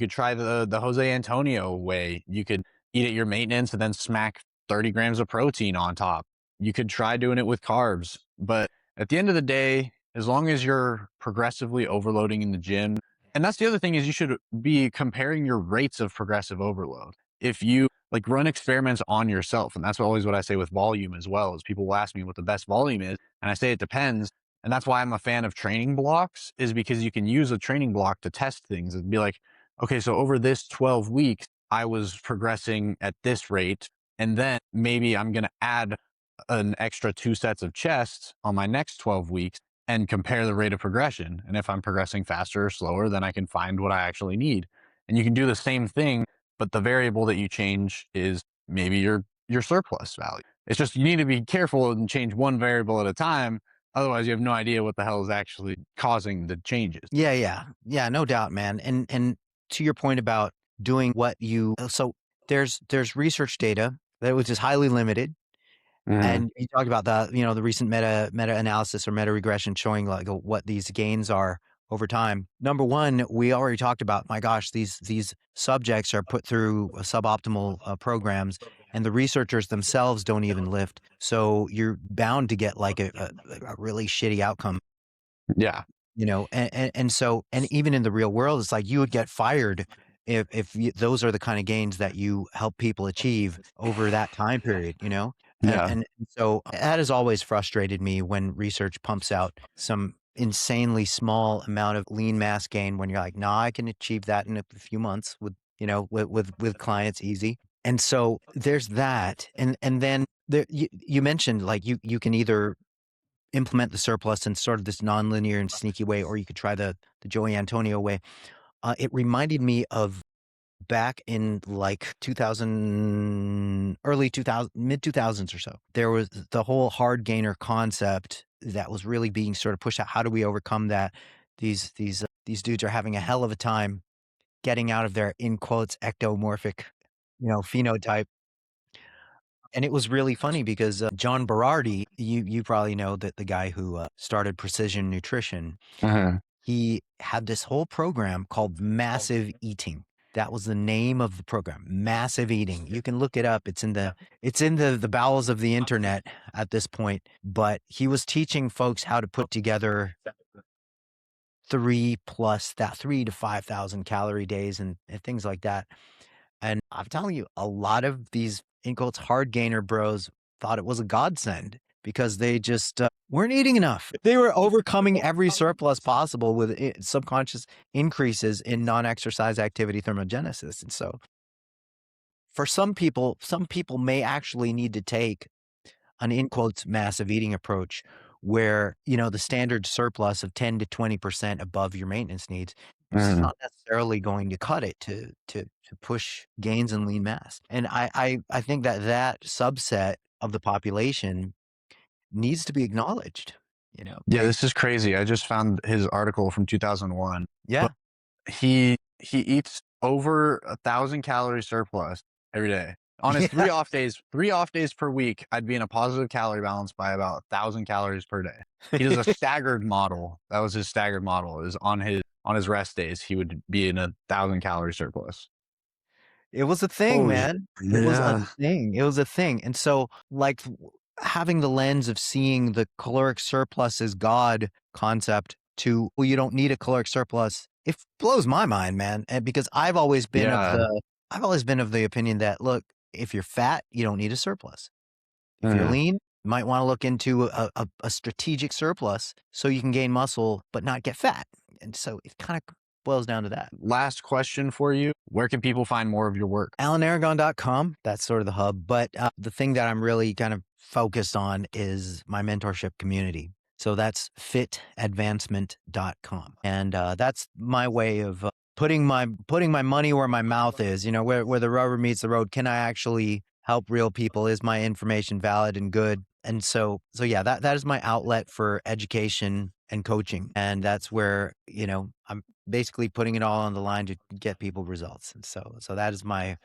[SPEAKER 2] try the Jose Antonio way. You could eat at your maintenance and then smack 30 grams of protein on top. You could try doing it with carbs, but at the end of the day, as long as you're progressively overloading in the gym, and that's the other thing is you should be comparing your rates of progressive overload. If you like run experiments on yourself, and that's always what I say with volume as well, is people will ask me what the best volume is, and I say it depends. And that's why I'm a fan of training blocks, is because you can use a training block to test things and be like, okay, so over this 12 weeks, I was progressing at this rate. And then maybe I'm going to add an extra 2 sets of chest on my next 12 weeks and compare the rate of progression. And if I'm progressing faster or slower, then I can find what I actually need. And you can do the same thing, but the variable that you change is maybe your surplus value. It's just you need to be careful and change one variable at a time. Otherwise, you have no idea what the hell is actually causing the changes.
[SPEAKER 1] Yeah, yeah. Yeah, no doubt, man. And to your point about doing what you so there's research data that was just highly limited.
[SPEAKER 2] Mhm.
[SPEAKER 1] And you talked about the recent meta analysis or meta regression showing like what these gains are over time. Number one, we already talked about, my gosh, these subjects are put through suboptimal programs, and the researchers themselves don't even lift. So you're bound to get like a really shitty outcome.
[SPEAKER 2] Yeah.
[SPEAKER 1] And even in the real world, it's like you would get fired if those are the kind of gains that you help people achieve over that time period. And,
[SPEAKER 2] Yeah.
[SPEAKER 1] and so that has always frustrated me when research pumps out some insanely small amount of lean mass gain when you're like, nah, I can achieve that in a few months with clients easy. And so there's that. And then you mentioned like you can either implement the surplus in sort of this nonlinear and sneaky way, or you could try the Joey Antonio way. It reminded me of back in like 2000, early 2000, mid 2000s or so. There was the whole hard gainer concept that was really being sort of pushed out. How do we overcome that? These dudes are having a hell of a time getting out of their in quotes ectomorphic, phenotype. And it was really funny because John Berardi, you probably know that the guy who started Precision Nutrition,
[SPEAKER 2] Mhm.
[SPEAKER 1] he had this whole program called Massive Eating. That was the name of the program, Massive Eating. You can look it up. It's in the bowels of the internet at this point. But he was teaching folks how to put together 3 to 5,000 calorie days and things like that. And I'm telling you, a lot of these in quotes hard gainer bros thought it was a godsend because they just weren't eating enough. They were overcoming every surplus possible with subconscious increases in non-exercise activity thermogenesis. And so for some people may actually need to take an in quotes massive eating approach where, the standard surplus of 10 to 20% above your maintenance needs is just
[SPEAKER 2] Mhm.
[SPEAKER 1] not necessarily going to cut it to push gains in lean mass. And I think that subset of the population needs to be acknowledged.
[SPEAKER 2] Yeah, this is crazy. I just found his article from 2001, but
[SPEAKER 1] Yeah.
[SPEAKER 2] he eats over 1,000 calories surplus every day. On his
[SPEAKER 1] Yeah.
[SPEAKER 2] 3 off days per week, I'd be in a positive calorie balance by about 1,000 calories per day. He does a staggered model. That was his staggered model. Is on his rest days, he would be in 1,000 calorie surplus.
[SPEAKER 1] It was a thing,
[SPEAKER 2] Holy,
[SPEAKER 1] man. It was a
[SPEAKER 2] yeah.
[SPEAKER 1] thing. It was a thing. And so, like, having the lens of seeing the caloric surplus as God concept to, well, you don't need a caloric surplus, it blows my mind, man. And because
[SPEAKER 2] Yeah.
[SPEAKER 1] I've always been of the opinion that, look, if you're fat, you don't need a surplus. If you're
[SPEAKER 2] Mhm.
[SPEAKER 1] lean, you might want to look into a strategic surplus so you can gain muscle but not get fat. And so it kind of boils down to that.
[SPEAKER 2] Last question for you. Where can people find more of your work?
[SPEAKER 1] AlanAragon.com, that's sort of the hub. But the thing that I'm really kind of focused on is my mentorship community. So that's fitadvancement.com. And that's my way of putting my money where my mouth is, where the rubber meets the road. Can I actually help real people? Is my information valid and good? And so yeah, that is my outlet for education and coaching. And that's where, I'm basically putting it all on the line to get people results. And so that's my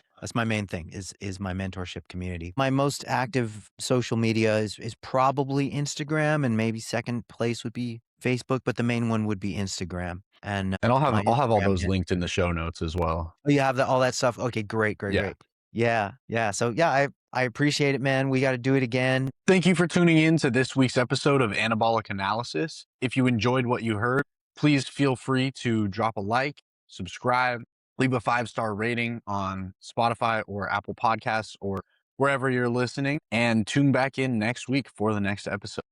[SPEAKER 1] main thing is my mentorship community. My most active social media is probably Instagram, and maybe second place would be Facebook, but the main one would be Instagram. And
[SPEAKER 2] And
[SPEAKER 1] my
[SPEAKER 2] I'll have all
[SPEAKER 1] Instagram
[SPEAKER 2] those linked in the show notes as well.
[SPEAKER 1] oh, you have all that stuff? Okay, great, great,
[SPEAKER 2] Yeah.
[SPEAKER 1] great. Yeah, yeah. So yeah, I appreciate it, man. We got to do it again.
[SPEAKER 2] Thank you for tuning in to this week's episode of Anabolic Analysis. If you enjoyed what you heard, please feel free to drop a like, subscribe, leave a 5-star rating on Spotify or Apple Podcasts or wherever you're listening, and tune back in next week for the next episode.